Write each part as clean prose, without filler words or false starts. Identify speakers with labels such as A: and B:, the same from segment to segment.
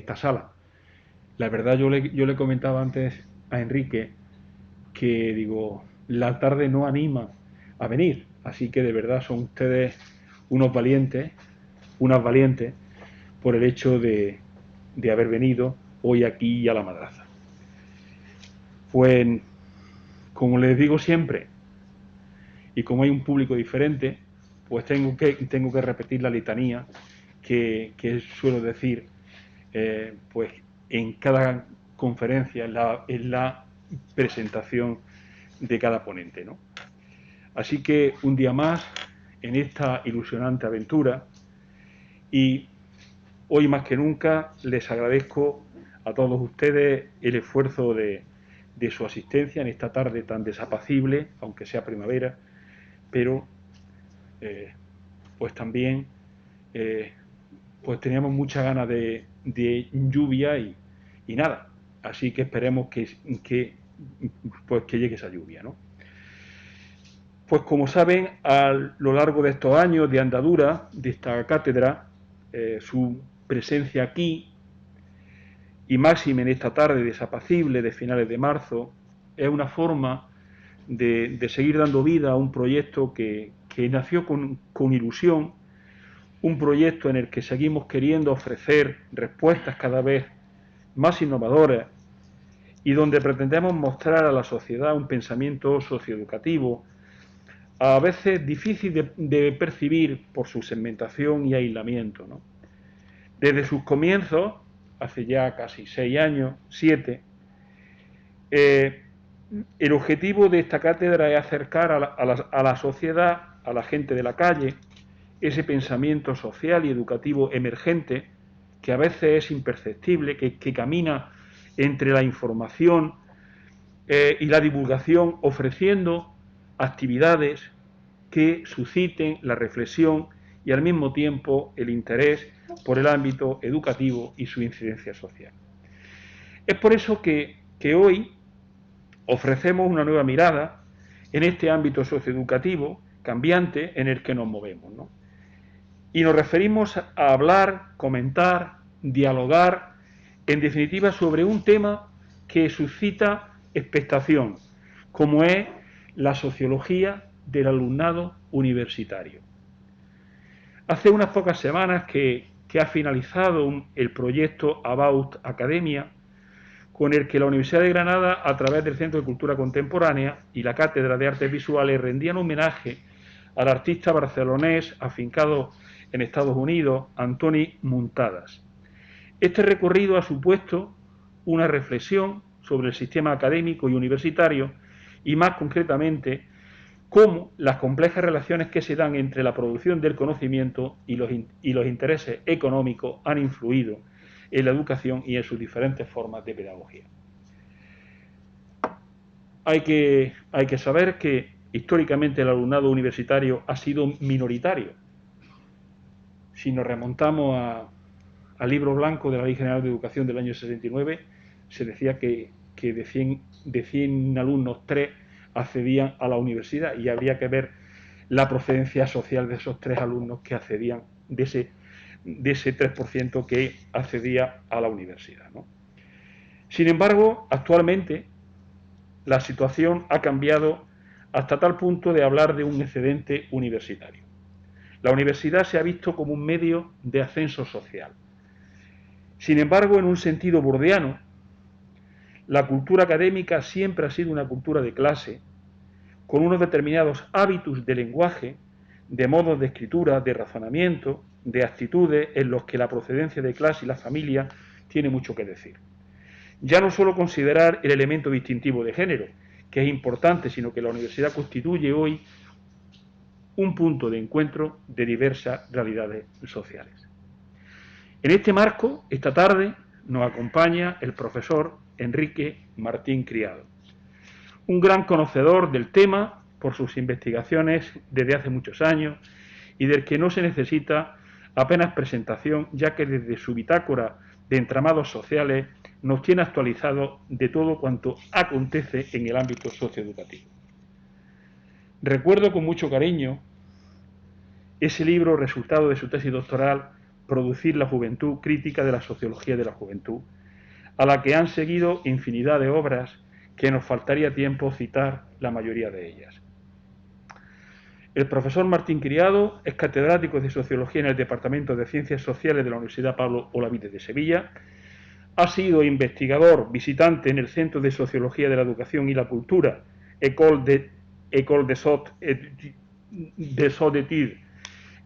A: esta sala. La verdad, yo le comentaba antes a Enrique que, digo, la tarde no anima a venir, así que de verdad son ustedes unos valientes, unas valientes, por el hecho de haber venido hoy aquí a la madraza. Pues, como les digo siempre, y como hay un público diferente, pues tengo que repetir la litanía que suelo decir pues en cada conferencia, en la presentación de cada ponente, ¿no? Así que un día más en esta ilusionante aventura, y hoy más que nunca les agradezco a todos ustedes el esfuerzo de su asistencia en esta tarde tan desapacible, aunque sea primavera, pero pues también pues teníamos muchas ganas de lluvia y nada, así que esperemos que llegue esa lluvia, ¿no? Pues como saben, a lo largo de estos años de andadura de esta cátedra, su presencia aquí, y máxime en esta tarde desapacible de finales de marzo, es una forma de seguir dando vida a un proyecto que nació con ilusión, un proyecto en el que seguimos queriendo ofrecer respuestas cada vez más innovadoras y donde pretendemos mostrar a la sociedad un pensamiento socioeducativo a veces difícil de percibir por su segmentación y aislamiento, ¿no? Desde sus comienzos, hace ya casi 6 años, 7, el objetivo de esta cátedra es acercar a la sociedad, a la gente de la calle, ese pensamiento social y educativo emergente que a veces es imperceptible, que camina entre la información y la divulgación, ofreciendo actividades que susciten la reflexión y al mismo tiempo el interés por el ámbito educativo y su incidencia social. Es por eso que hoy ofrecemos una nueva mirada en este ámbito socioeducativo cambiante en el que nos movemos, ¿no? Y nos referimos a hablar, comentar, dialogar, en definitiva, sobre un tema que suscita expectación, como es la sociología del alumnado universitario. Hace unas pocas semanas que ha finalizado el proyecto About Academia, con el que la Universidad de Granada, a través del Centro de Cultura Contemporánea y la Cátedra de Artes Visuales, rendían homenaje al artista barcelonés afincado en Estados Unidos, Antoni Muntadas. Este recorrido ha supuesto una reflexión sobre el sistema académico y universitario y, más concretamente, cómo las complejas relaciones que se dan entre la producción del conocimiento y los intereses económicos han influido en la educación y en sus diferentes formas de pedagogía. Hay que saber que históricamente el alumnado universitario ha sido minoritario. Si nos remontamos al libro blanco de la Ley General de Educación del año 69, se decía que de 100 alumnos, 3 accedían a la universidad, y habría que ver la procedencia social de esos 3 alumnos que accedían, de ese 3% que accedía a la universidad, ¿no? Sin embargo, actualmente la situación ha cambiado hasta tal punto de hablar de un excedente universitario. La universidad se ha visto como un medio de ascenso social. Sin embargo, en un sentido bordeano, la cultura académica siempre ha sido una cultura de clase, con unos determinados hábitos de lenguaje, de modos de escritura, de razonamiento, de actitudes en los que la procedencia de clase y la familia tiene mucho que decir. Ya no solo considerar el elemento distintivo de género, que es importante, sino que la universidad constituye hoy un punto de encuentro de diversas realidades sociales. En este marco, esta tarde, nos acompaña el profesor Enrique Martín Criado, un gran conocedor del tema por sus investigaciones desde hace muchos años y del que no se necesita apenas presentación, ya que desde su bitácora de entramados sociales nos tiene actualizado de todo cuanto acontece en el ámbito socioeducativo. Recuerdo con mucho cariño ese libro, resultado de su tesis doctoral, producir la juventud, crítica de la sociología de la juventud, a la que han seguido infinidad de obras que nos faltaría tiempo citar la mayoría de ellas. El profesor Martín Criado es catedrático de Sociología en el Departamento de Ciencias Sociales de la Universidad Pablo Olavide de Sevilla. Ha sido investigador visitante en el Centro de Sociología de la Educación y la Cultura, École des Hautes Études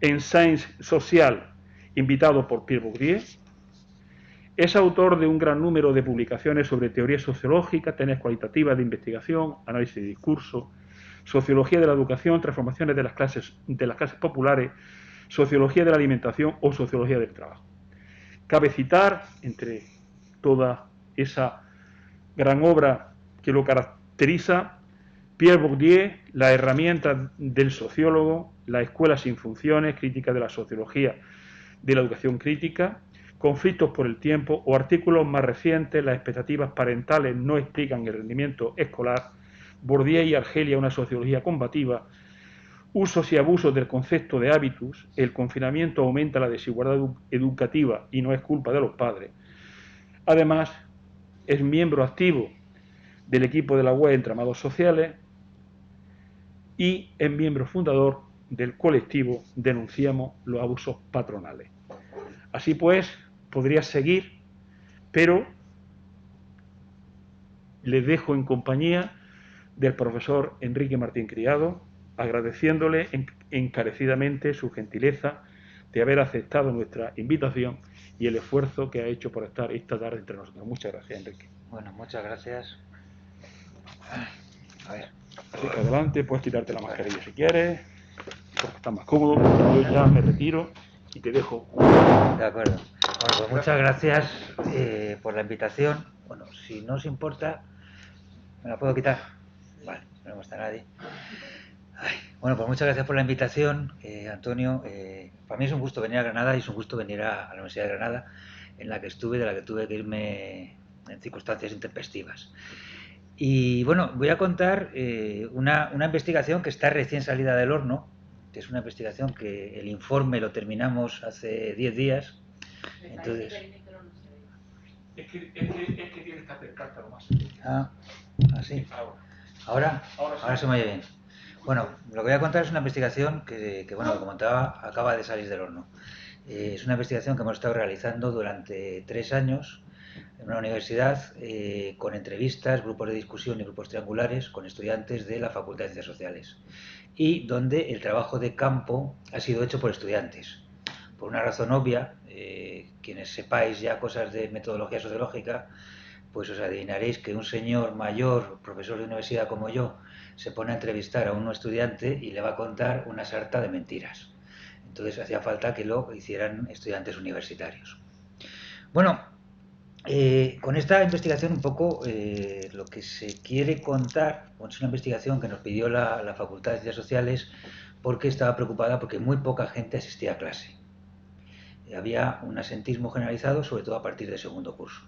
A: en Sciences Sociales, invitado por Pierre Bourdieu. Es autor de un gran número de publicaciones sobre teoría sociológica, teorías cualitativas de investigación, análisis de discurso, sociología de la educación, transformaciones de las clases populares, sociología de la alimentación o sociología del trabajo. Cabe citar, entre toda esa gran obra que lo caracteriza, Pierre Bourdieu, La herramienta del sociólogo, La escuela sin funciones, crítica de la sociología de la educación crítica, Conflictos por el tiempo o artículos más recientes, Las expectativas parentales no explican el rendimiento escolar, Bourdieu y Argelia, una sociología combativa, Usos y abusos del concepto de hábitus, El confinamiento aumenta la desigualdad educativa y no es culpa de los padres. Además, es miembro activo del equipo de la web Entramados Sociales y es miembro fundador del colectivo Denunciamos los abusos patronales. Así pues, podría seguir, pero les dejo en compañía del profesor Enrique Martín Criado, agradeciéndole encarecidamente su gentileza de haber aceptado nuestra invitación y el esfuerzo que ha hecho por estar esta tarde entre nosotros. Muchas gracias, Enrique.
B: Bueno, muchas gracias. A ver.
A: Así que adelante, puedes quitarte la mascarilla si quieres, porque está más cómodo. Yo ya me retiro y te dejo.
B: De acuerdo. Bueno, pues muchas gracias por la invitación. Bueno, si no os importa, ¿me la puedo quitar? Vale, no me gusta a nadie. Ay, bueno, pues muchas gracias por la invitación, Antonio. Para mí es un gusto venir a Granada y es un gusto venir a la Universidad de Granada, en la que estuve, de la que tuve que irme en circunstancias intempestivas. Y bueno, voy a contar una investigación que está recién salida del horno, que es una investigación que el informe lo terminamos hace 10 días. Entonces...
A: Es que tienes que acercarte lo más.
B: Ah, así. Ahora se me oye bien. Bueno, lo que voy a contar es una investigación que bueno, como comentaba, acaba de salir del horno. Es una investigación que hemos estado realizando durante 3 años en una universidad con entrevistas, grupos de discusión y grupos triangulares con estudiantes de la Facultad de Ciencias Sociales y donde el trabajo de campo ha sido hecho por estudiantes. Por una razón obvia, quienes sepáis ya cosas de metodología sociológica, pues os adivinaréis que un señor mayor, profesor de universidad como yo, se pone a entrevistar a un estudiante y le va a contar una sarta de mentiras. Entonces hacía falta que lo hicieran estudiantes universitarios. Bueno, con esta investigación un poco lo que se quiere contar, bueno, es una investigación que nos pidió la Facultad de Ciencias Sociales porque estaba preocupada porque muy poca gente asistía a clase. Había un asentismo generalizado, sobre todo a partir del segundo curso.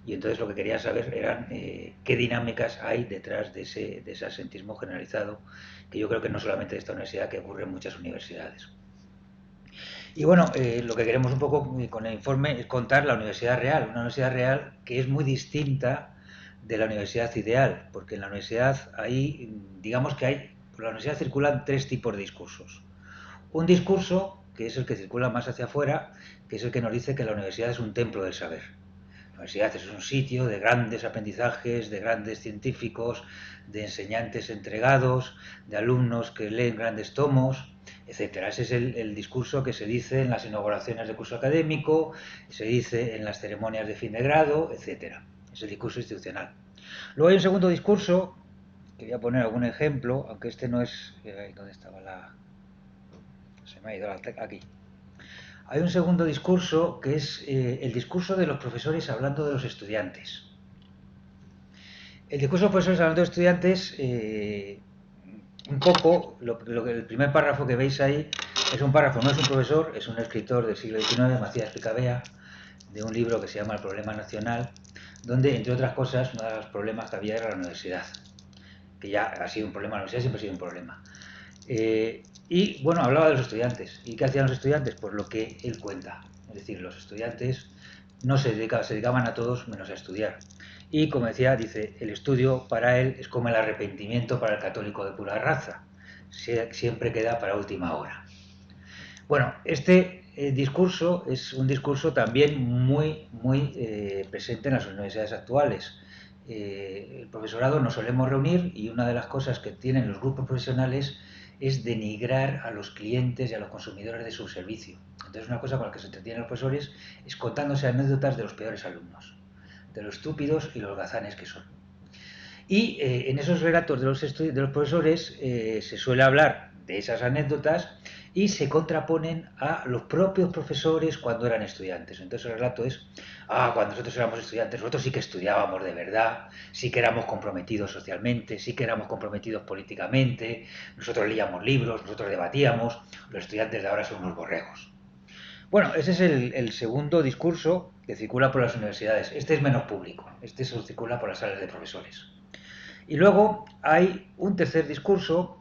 B: Y entonces lo que quería saber eran qué dinámicas hay detrás de ese asentismo generalizado, que yo creo que no solamente de esta universidad, que ocurre en muchas universidades. Y bueno, lo que queremos un poco con el informe es contar la universidad real, una universidad real que es muy distinta de la universidad ideal, porque en la universidad hay, digamos que hay, por la universidad circulan 3 tipos de discursos. Un discurso, que es el que circula más hacia afuera, que es el que nos dice que la universidad es un templo del saber. La universidad es un sitio de grandes aprendizajes, de grandes científicos, de enseñantes entregados, de alumnos que leen grandes tomos, etcétera. Ese es el discurso que se dice en las inauguraciones de curso académico, se dice en las ceremonias de fin de grado, etcétera. Es el discurso institucional. Luego hay un segundo discurso, que voy a poner algún ejemplo, aunque este no es... ¿Dónde estaba la...? Se me ha ido aquí. Hay un segundo discurso que es el discurso de los profesores hablando de los estudiantes. El discurso de los profesores hablando de los estudiantes, un poco, el primer párrafo que veis ahí es un párrafo, no es un profesor, es un escritor del siglo XIX, Macías Picabea, de un libro que se llama El problema nacional, donde, entre otras cosas, uno de los problemas que había era la universidad, que ya ha sido un problema, la universidad siempre ha sido un problema. Y bueno, hablaba de los estudiantes. ¿Y qué hacían los estudiantes? Pues lo que él cuenta. es decir, los estudiantes no se dedicaban a todos menos a estudiar. Y como decía, dice, el estudio para él es como el arrepentimiento para el católico de pura raza, siempre queda para última hora. Bueno, este discurso es un discurso también muy presente en las universidades actuales. El profesorado nos solemos reunir y una de las cosas que tienen los grupos profesionales es denigrar a los clientes y a los consumidores de su servicio. Entonces una cosa con la que se entretienen los profesores es contándose anécdotas de los peores alumnos, de los estúpidos y los holgazanes que son. Y en esos relatos de los profesores se suele hablar de esas anécdotas y se contraponen a los propios profesores cuando eran estudiantes. Entonces el relato es, cuando nosotros éramos estudiantes, nosotros sí que estudiábamos de verdad, sí que éramos comprometidos socialmente, sí que éramos comprometidos políticamente, nosotros leíamos libros, nosotros debatíamos, los estudiantes de ahora son unos borregos. Bueno, ese es el segundo discurso que circula por las universidades. Este es menos público, este circula por las salas de profesores. Y luego hay un tercer discurso.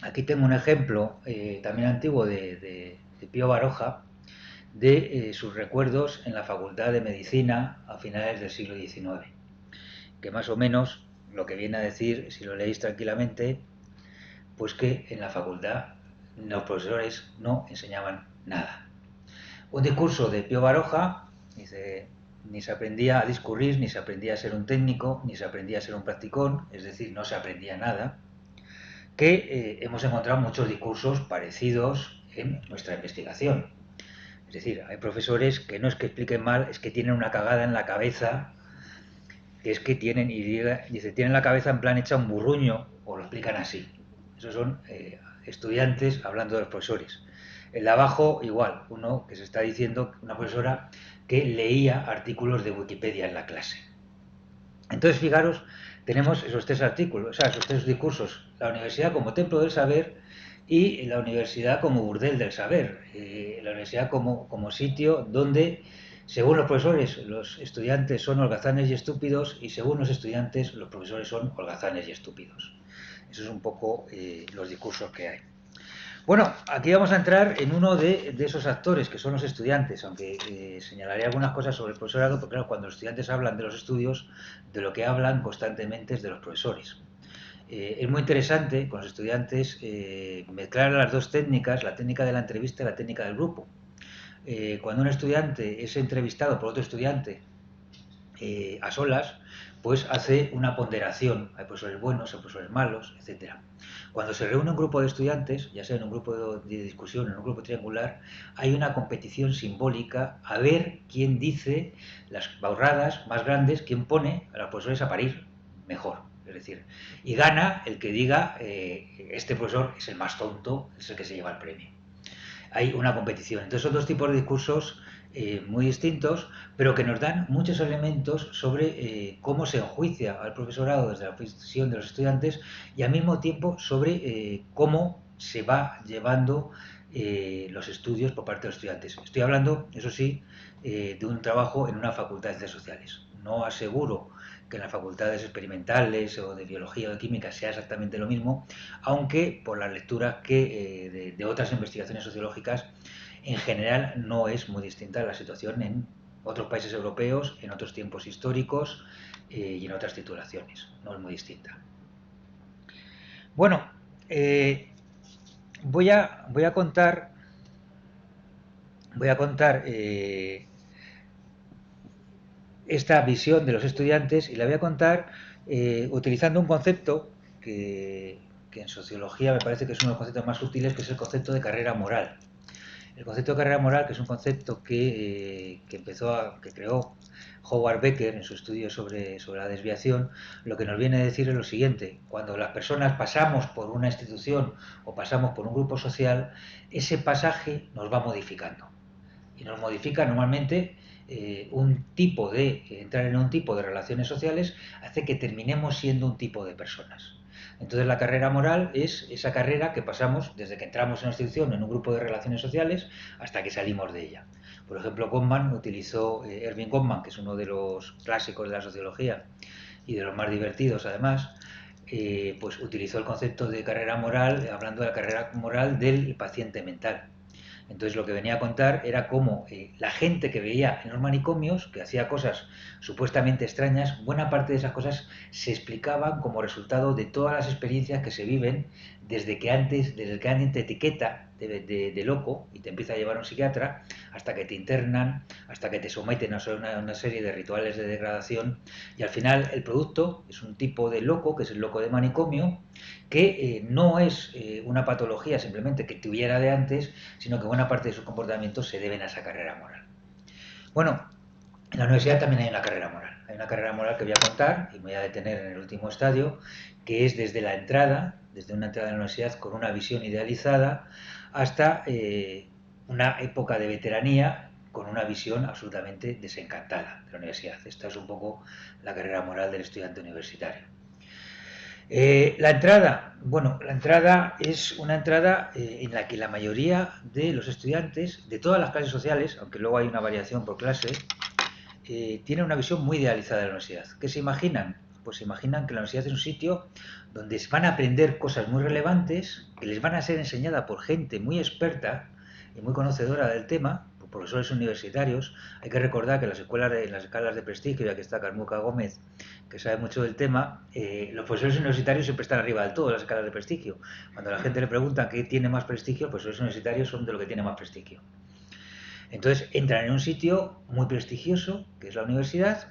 B: Aquí tengo un ejemplo también antiguo de Pío Baroja, de sus recuerdos en la Facultad de Medicina a finales del siglo XIX, que más o menos lo que viene a decir, si lo leéis tranquilamente, pues que en la facultad los profesores no enseñaban nada. Un discurso de Pío Baroja, dice, ni se aprendía a discurrir, ni se aprendía a ser un técnico, ni se aprendía a ser un practicón, es decir, no se aprendía nada, que hemos encontrado muchos discursos parecidos en nuestra investigación. Es decir, hay profesores que no es que expliquen mal, es que tienen una cagada en la cabeza, que es que tienen, y dice, tienen la cabeza en plan hecha un burruño, o lo explican así. Esos son estudiantes hablando de los profesores. El de abajo, igual, uno que se está diciendo, una profesora que leía artículos de Wikipedia en la clase. Entonces, fijaros, tenemos esos tres artículos, o sea, esos tres discursos, la universidad como templo del saber y la universidad como burdel del saber, la universidad como sitio donde, según los profesores, los estudiantes son holgazanes y estúpidos y según los estudiantes, los profesores son holgazanes y estúpidos. Eso es un poco los discursos que hay. Bueno, aquí vamos a entrar en uno de esos actores, que son los estudiantes, aunque señalaré algunas cosas sobre el profesorado, porque claro, cuando los estudiantes hablan de los estudios, de lo que hablan constantemente es de los profesores. Es muy interesante con los estudiantes mezclar las dos técnicas, la técnica de la entrevista y la técnica del grupo. Cuando un estudiante es entrevistado por otro estudiante a solas, pues hace una ponderación. Hay profesores buenos, hay profesores malos, etcétera. Cuando se reúne un grupo de estudiantes, ya sea en un grupo de discusión, en un grupo triangular, hay una competición simbólica a ver quién dice las baurradas más grandes, quién pone a los profesores a parir mejor. Es decir, y gana el que diga este profesor es el más tonto, es el que se lleva el premio. Hay una competición. Entonces son dos tipos de discursos muy distintos, pero que nos dan muchos elementos sobre cómo se enjuicia al profesorado desde la visión de los estudiantes y al mismo tiempo sobre cómo se va llevando los estudios por parte de los estudiantes. Estoy hablando, eso sí, de un trabajo en una facultad de ciencias sociales. No aseguro que en las facultades experimentales o de biología o de química sea exactamente lo mismo, aunque por las lecturas que de otras investigaciones sociológicas en general no es muy distinta la situación en otros países europeos, en otros tiempos históricos y en otras titulaciones. No es muy distinta. Bueno, voy a contar esta visión de los estudiantes y la voy a contar utilizando un concepto que en sociología me parece que es uno de los conceptos más útiles, que es el concepto de carrera moral. El concepto de carrera moral, que es un concepto que creó Howard Becker en su estudio sobre la desviación, lo que nos viene a decir es lo siguiente: cuando las personas pasamos por una institución o pasamos por un grupo social, ese pasaje nos va modificando. Y nos modifica normalmente entrar en un tipo de relaciones sociales hace que terminemos siendo un tipo de personas. Entonces la carrera moral es esa carrera que pasamos desde que entramos en una institución, en un grupo de relaciones sociales, hasta que salimos de ella. Por ejemplo, Erving Goffman, que es uno de los clásicos de la sociología y de los más divertidos además, pues utilizó el concepto de carrera moral hablando de la carrera moral del paciente mental. Entonces lo que venía a contar era cómo la gente que veía en los manicomios, que hacía cosas supuestamente extrañas, buena parte de esas cosas se explicaban como resultado de todas las experiencias que se viven desde que alguien te etiqueta de loco y te empieza a llevar a un psiquiatra, hasta que te internan, hasta que te someten a una serie de rituales de degradación, y al final el producto es un tipo de loco, que es el loco de manicomio, que no es una patología simplemente que tuviera de antes, sino que buena parte de sus comportamientos se deben a esa carrera moral. Bueno, en la universidad también hay una carrera moral. Hay una carrera moral que voy a contar y me voy a detener en el último estadio, que es desde la entrada, desde una entrada a la universidad con una visión idealizada, hasta una época de veteranía con una visión absolutamente desencantada de la universidad. Esta es un poco la carrera moral del estudiante universitario. La entrada, bueno, la entrada es una entrada en la que la mayoría de los estudiantes de todas las clases sociales, aunque luego hay una variación por clase, tienen una visión muy idealizada de la universidad. ¿Qué se imaginan? Pues se imaginan que la universidad es un sitio donde van a aprender cosas muy relevantes, que les van a ser enseñadas por gente muy experta y muy conocedora del tema, por profesores universitarios. Hay que recordar que en las escalas de prestigio, ya que está Carmuca Gómez, que sabe mucho del tema, los profesores universitarios siempre están arriba del todo en las escalas de prestigio. Cuando a la gente le pregunta qué tiene más prestigio, pues los universitarios son de lo que tiene más prestigio. Entonces entran en un sitio muy prestigioso, que es la universidad,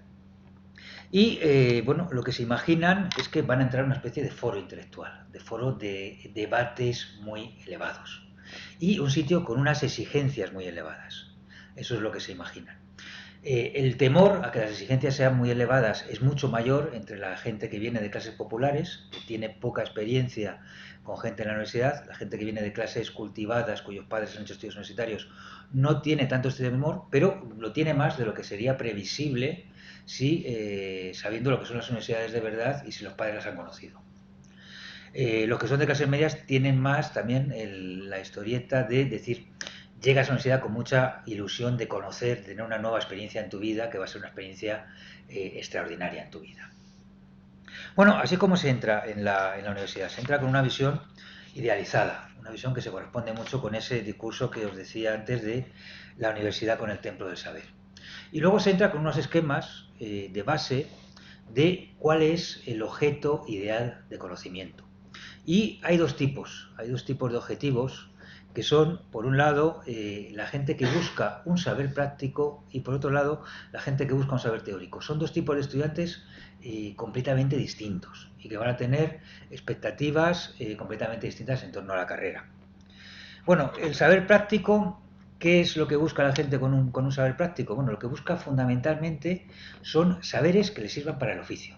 B: y bueno, lo que se imaginan es que van a entrar en una especie de foro intelectual, de foro de debates muy elevados, y un sitio con unas exigencias muy elevadas. Eso es lo que se imaginan. El temor a que las exigencias sean muy elevadas es mucho mayor entre la gente que viene de clases populares, que tiene poca experiencia con gente en la universidad. La gente que viene de clases cultivadas, cuyos padres han hecho estudios universitarios, no tiene tanto este temor, pero lo tiene más de lo que sería previsible si sabiendo lo que son las universidades de verdad y si los padres las han conocido. Los que son de clases medias tienen más también la historieta de decir, llegas a la universidad con mucha ilusión de conocer, de tener una nueva experiencia en tu vida, que va a ser una experiencia extraordinaria en tu vida. Bueno, así como se entra en la universidad, se entra con una visión idealizada, una visión que se corresponde mucho con ese discurso que os decía antes de la universidad con el templo del saber. Y luego se entra con unos esquemas de base de cuál es el objeto ideal de conocimiento. Y hay dos tipos de objetivos que son, por un lado, la gente que busca un saber práctico y, por otro lado, la gente que busca un saber teórico. Son dos tipos de estudiantes completamente distintos y que van a tener expectativas completamente distintas en torno a la carrera. Bueno, el saber práctico, ¿qué es lo que busca la gente con un saber práctico? Bueno, lo que busca fundamentalmente son saberes que le sirvan para el oficio.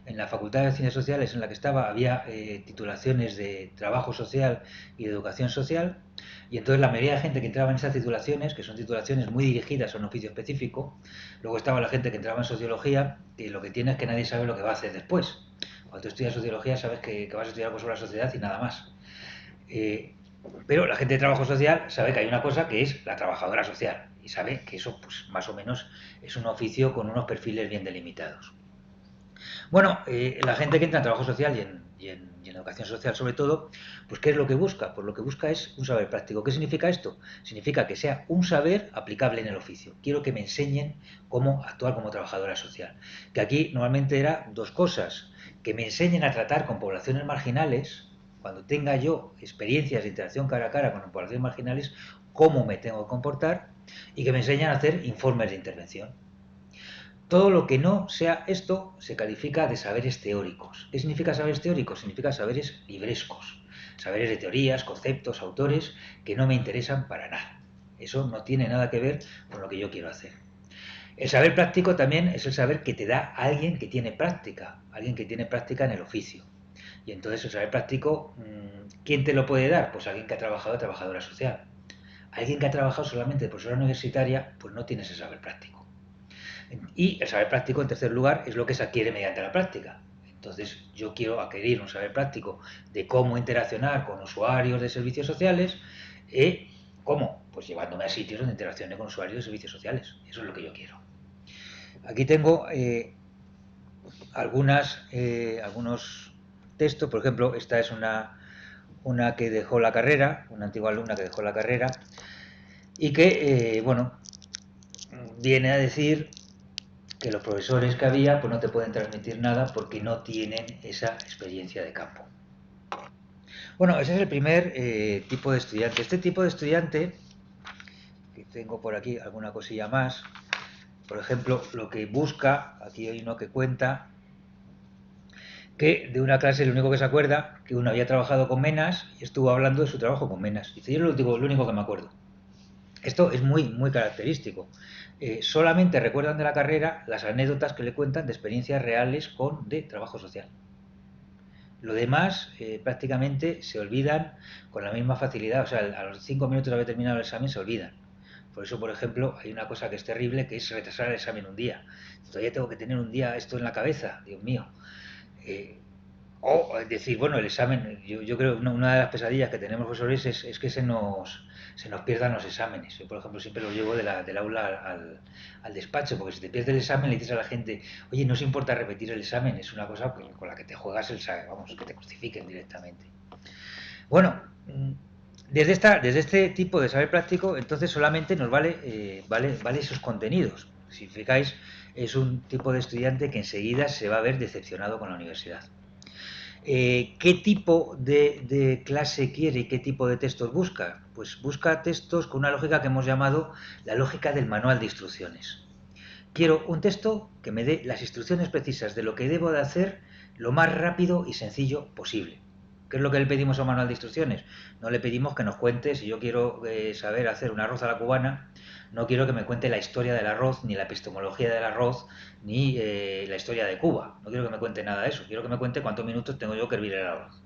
B: En la Facultad de Ciencias Sociales en la que estaba había titulaciones de trabajo social y de educación social, y entonces la mayoría de gente que entraba en esas titulaciones, que son titulaciones muy dirigidas a un oficio específico, luego estaba la gente que entraba en sociología, que lo que tiene es que nadie sabe lo que va a hacer después. Cuando tú estudias sociología sabes que vas a estudiar algo sobre la sociedad y nada más. Pero la gente de trabajo social sabe que hay una cosa que es la trabajadora social y sabe que eso pues más o menos es un oficio con unos perfiles bien delimitados. Bueno, la gente que entra en trabajo social y en educación social sobre todo, pues ¿qué es lo que busca? Pues lo que busca es un saber práctico. ¿Qué significa esto? Significa que sea un saber aplicable en el oficio. Quiero que me enseñen cómo actuar como trabajadora social. Que aquí normalmente era dos cosas. Que me enseñen a tratar con poblaciones marginales, cuando tenga yo experiencias de interacción cara a cara con poblaciones marginales, cómo me tengo que comportar, y que me enseñen a hacer informes de intervención. Todo lo que no sea esto se califica de saberes teóricos. ¿Qué significa saberes teóricos? Significa saberes librescos, saberes de teorías, conceptos, autores que no me interesan para nada. Eso no tiene nada que ver con lo que yo quiero hacer. El saber práctico también es el saber que te da alguien que tiene práctica en el oficio. Y entonces el saber práctico, ¿quién te lo puede dar? Pues alguien que ha trabajado de trabajadora social. Alguien que ha trabajado solamente de profesora universitaria, pues no tiene ese saber práctico. Y el saber práctico, en tercer lugar, es lo que se adquiere mediante la práctica. Entonces, yo quiero adquirir un saber práctico de cómo interaccionar con usuarios de servicios sociales. ¿Cómo? Pues llevándome a sitios donde interaccione con usuarios de servicios sociales. Eso es lo que yo quiero. Aquí tengo algunos textos. Por ejemplo, esta es una que dejó la carrera, una antigua alumna que dejó la carrera, y que, bueno, viene a decir que los profesores que había pues no te pueden transmitir nada porque no tienen esa experiencia de campo. Bueno, ese es el primer tipo de estudiante. Este tipo de estudiante, que tengo por aquí alguna cosilla más, por ejemplo, lo que busca, aquí hay uno que cuenta que de una clase lo único que se acuerda, que uno había trabajado con Menas y estuvo hablando de su trabajo con Menas. Dice, yo lo único que me acuerdo. Esto es muy característico. Solamente recuerdan de la carrera las anécdotas que le cuentan de experiencias reales de trabajo social. Lo demás prácticamente se olvidan con la misma facilidad, o sea, a los 5 minutos de haber terminado el examen se olvidan. Por eso, por ejemplo, hay una cosa que es terrible, que es retrasar el examen un día. Todavía tengo que tener un día esto en la cabeza, Dios mío. O decir, bueno, el examen, yo creo que una de las pesadillas que tenemos profesores es que se nos pierdan los exámenes. Yo, por ejemplo, siempre los llevo del aula al despacho, porque si te pierdes el examen le dices a la gente, oye, no os importa repetir el examen, es una cosa con la que te juegas vamos, que te crucifiquen directamente. Bueno, desde este tipo de saber práctico, entonces solamente nos vale esos contenidos. Si fijáis, es un tipo de estudiante que enseguida se va a ver decepcionado con la universidad. ¿Qué tipo de clase quiere y qué tipo de textos busca? Pues busca textos con una lógica que hemos llamado la lógica del manual de instrucciones. Quiero un texto que me dé las instrucciones precisas de lo que debo de hacer lo más rápido y sencillo posible. ¿Qué es lo que le pedimos a un manual de instrucciones? No le pedimos que nos cuente, si yo quiero saber hacer un arroz a la cubana, no quiero que me cuente la historia del arroz, ni la epistemología del arroz, ni la historia de Cuba. No quiero que me cuente nada de eso. Quiero que me cuente cuántos minutos tengo yo que hervir el arroz.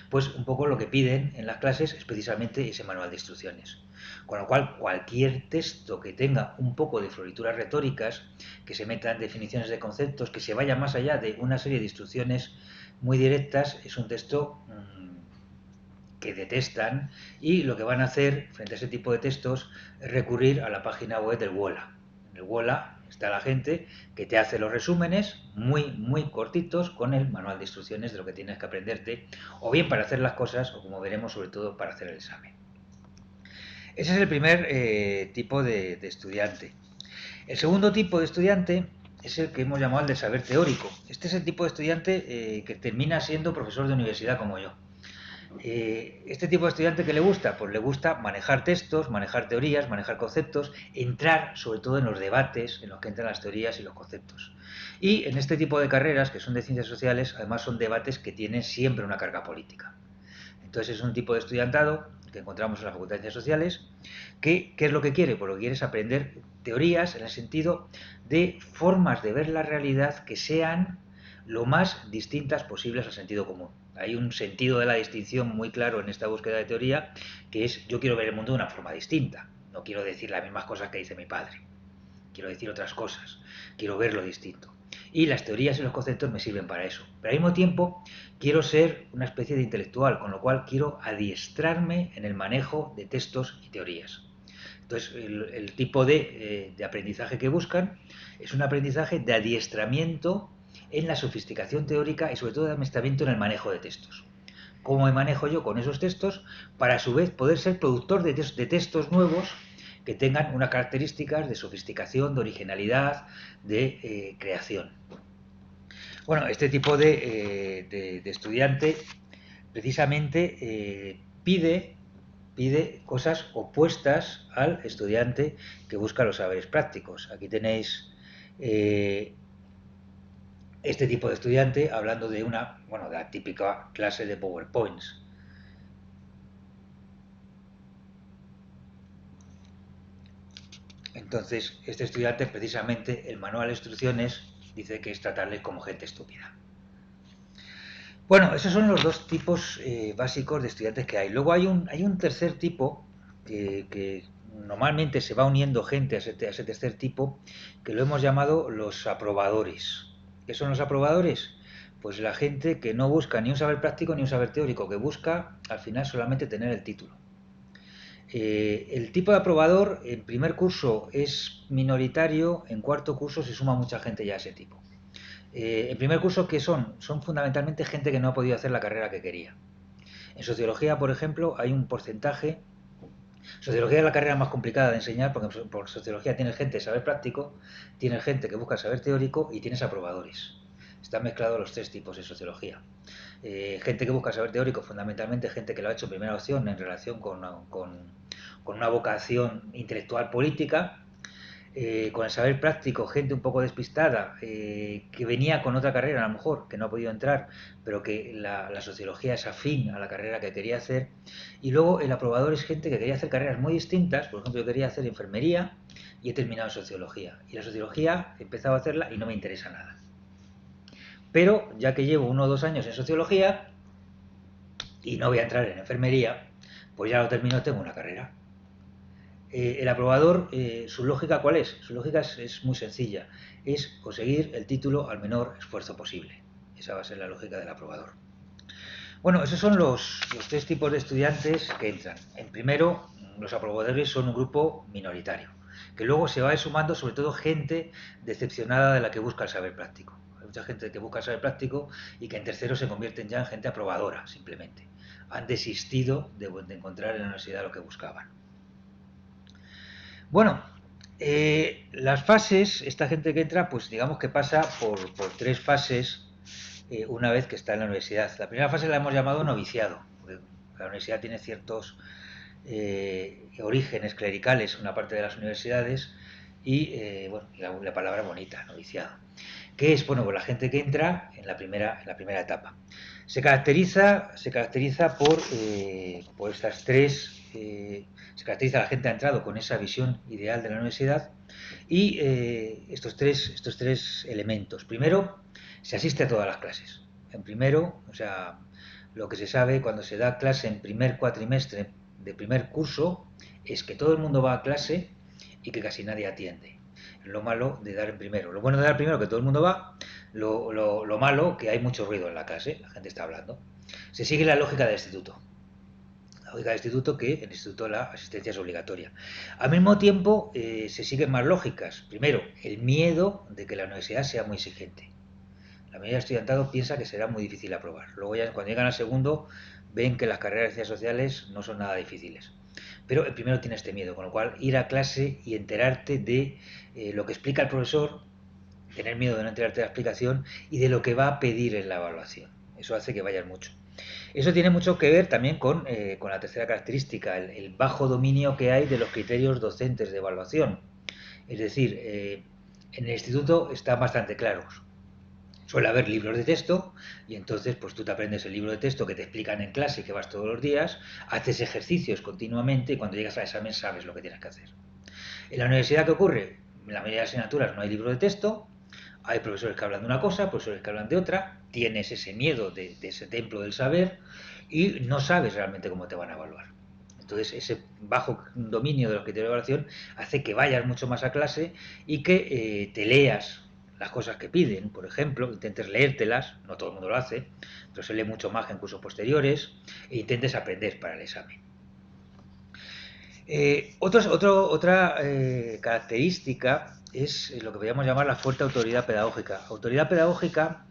B: Pues un poco lo que piden en las clases es precisamente ese manual de instrucciones. Con lo cual, cualquier texto que tenga un poco de florituras retóricas, que se meta en definiciones de conceptos, que se vaya más allá de una serie de instrucciones muy directas, es un texto que detestan, y lo que van a hacer frente a ese tipo de textos es recurrir a la página web del WOLA. En el WOLA está la gente que te hace los resúmenes muy cortitos con el manual de instrucciones de lo que tienes que aprenderte, o bien para hacer las cosas, o como veremos, sobre todo para hacer el examen. Ese es el primer tipo de estudiante. El segundo tipo de estudiante es el que hemos llamado el de saber teórico. Este es el tipo de estudiante que termina siendo profesor de universidad como yo. Este tipo de estudiante que le gusta, pues le gusta manejar textos, manejar teorías, manejar conceptos, entrar sobre todo en los debates en los que entran las teorías y los conceptos. Y en este tipo de carreras, que son de ciencias sociales, además son debates que tienen siempre una carga política. Entonces es un tipo de estudiantado que encontramos en la Facultad de Ciencias Sociales, que ¿qué es lo que quiere? Pues lo que quiere es aprender teorías en el sentido de formas de ver la realidad que sean lo más distintas posibles al sentido común. Hay un sentido de la distinción muy claro en esta búsqueda de teoría, que es yo quiero ver el mundo de una forma distinta. No quiero decir las mismas cosas que dice mi padre. Quiero decir otras cosas. Quiero verlo distinto. Y las teorías y los conceptos me sirven para eso. Pero al mismo tiempo quiero ser una especie de intelectual, con lo cual quiero adiestrarme en el manejo de textos y teorías. Entonces, el tipo de aprendizaje que buscan es un aprendizaje de adiestramiento en la sofisticación teórica y sobre todo de adiestramiento en el manejo de textos. ¿Cómo me manejo yo con esos textos para a su vez poder ser productor de textos nuevos que tengan unas características de sofisticación, de originalidad, de creación? Bueno, este tipo de estudiante precisamente pide cosas opuestas al estudiante que busca los saberes prácticos. Aquí tenéis este tipo de estudiante hablando de de la típica clase de PowerPoints. Entonces, este estudiante, precisamente, el manual de instrucciones dice que es tratarle como gente estúpida. Bueno, esos son los dos tipos básicos de estudiantes que hay. Luego hay un tercer tipo que normalmente se va uniendo gente a ese tercer tipo, que lo hemos llamado los aprobadores. ¿Qué son los aprobadores? Pues la gente que no busca ni un saber práctico ni un saber teórico, que busca al final solamente tener el título. El tipo de aprobador en primer curso es minoritario, en cuarto curso se suma mucha gente ya a ese tipo. En primer curso, ¿qué son? Son fundamentalmente gente que no ha podido hacer la carrera que quería. En sociología, por ejemplo, hay un porcentaje Sociología es la carrera más complicada de enseñar porque por sociología tienes gente de saber práctico, tienes gente que busca saber teórico y tienes aprobadores. Están mezclados los tres tipos en sociología. Gente que busca saber teórico, fundamentalmente gente que lo ha hecho en primera opción en relación con una vocación intelectual política, con el saber práctico, gente un poco despistada, que venía con otra carrera a lo mejor, que no ha podido entrar, pero que la sociología es afín a la carrera que quería hacer. Y luego el aprobador es gente que quería hacer carreras muy distintas. Por ejemplo, yo quería hacer enfermería y he terminado sociología. Y la sociología he empezado a hacerla y no me interesa nada. Pero ya que llevo 1 o 2 años en sociología y no voy a entrar en enfermería, pues ya lo termino, tengo una carrera. El aprobador, su lógica, ¿cuál es? Su lógica es muy sencilla, es conseguir el título al menor esfuerzo posible. Esa va a ser la lógica del aprobador. Bueno, esos son los tres tipos de estudiantes que entran. En primero, los aprobadores son un grupo minoritario, que luego se va sumando sobre todo gente decepcionada de la que busca el saber práctico. Hay mucha gente que busca el saber práctico y que en tercero se convierten ya en gente aprobadora, simplemente. Han desistido de encontrar en la universidad lo que buscaban. Bueno, las fases, esta gente que entra, pues digamos que pasa por 3 fases una vez que está en la universidad. La primera fase la hemos llamado noviciado. La universidad tiene ciertos orígenes clericales, una parte de las universidades, y bueno, la palabra bonita, noviciado. ¿Qué es? Bueno, pues la gente que entra en la primera etapa. Se caracteriza por estas tres. Se caracteriza, la gente ha entrado con esa visión ideal de la universidad y estos tres elementos. Primero, se asiste a todas las clases. En primero, o sea, lo que se sabe cuando se da clase en primer cuatrimestre de primer curso es que todo el mundo va a clase y que casi nadie atiende. Lo malo de dar en primero. Lo bueno de dar primero que todo el mundo va, lo malo que hay mucho ruido en la clase, la gente está hablando. Se sigue la lógica del instituto. La lógica del instituto, que en el instituto la asistencia es obligatoria. Al mismo tiempo, se siguen más lógicas. Primero, el miedo de que la universidad sea muy exigente. La mayoría de estudiantado piensa que será muy difícil aprobar. Luego ya cuando llegan al segundo ven que las carreras de ciencias sociales no son nada difíciles. Pero el primero tiene este miedo, con lo cual ir a clase y enterarte de lo que explica el profesor, tener miedo de no enterarte de la explicación y de lo que va a pedir en la evaluación. Eso hace que vayas mucho. Eso tiene mucho que ver también con la tercera característica, el bajo dominio que hay de los criterios docentes de evaluación. Es decir, en el instituto están bastante claros. Suele haber libros de texto y entonces pues tú te aprendes el libro de texto que te explican en clase, que vas todos los días, haces ejercicios continuamente y cuando llegas al examen sabes lo que tienes que hacer. En la universidad, ¿qué ocurre? En la mayoría de asignaturas no hay libro de texto, hay profesores que hablan de una cosa, profesores que hablan de otra, tienes ese miedo de ese templo del saber y no sabes realmente cómo te van a evaluar. Entonces, ese bajo dominio de los criterios de evaluación hace que vayas mucho más a clase y que te leas las cosas que piden, por ejemplo, intentes leértelas, no todo el mundo lo hace, pero se lee mucho más que en cursos posteriores, e intentes aprender para el examen. Otra característica es lo que podríamos llamar la fuerte autoridad pedagógica. Autoridad pedagógica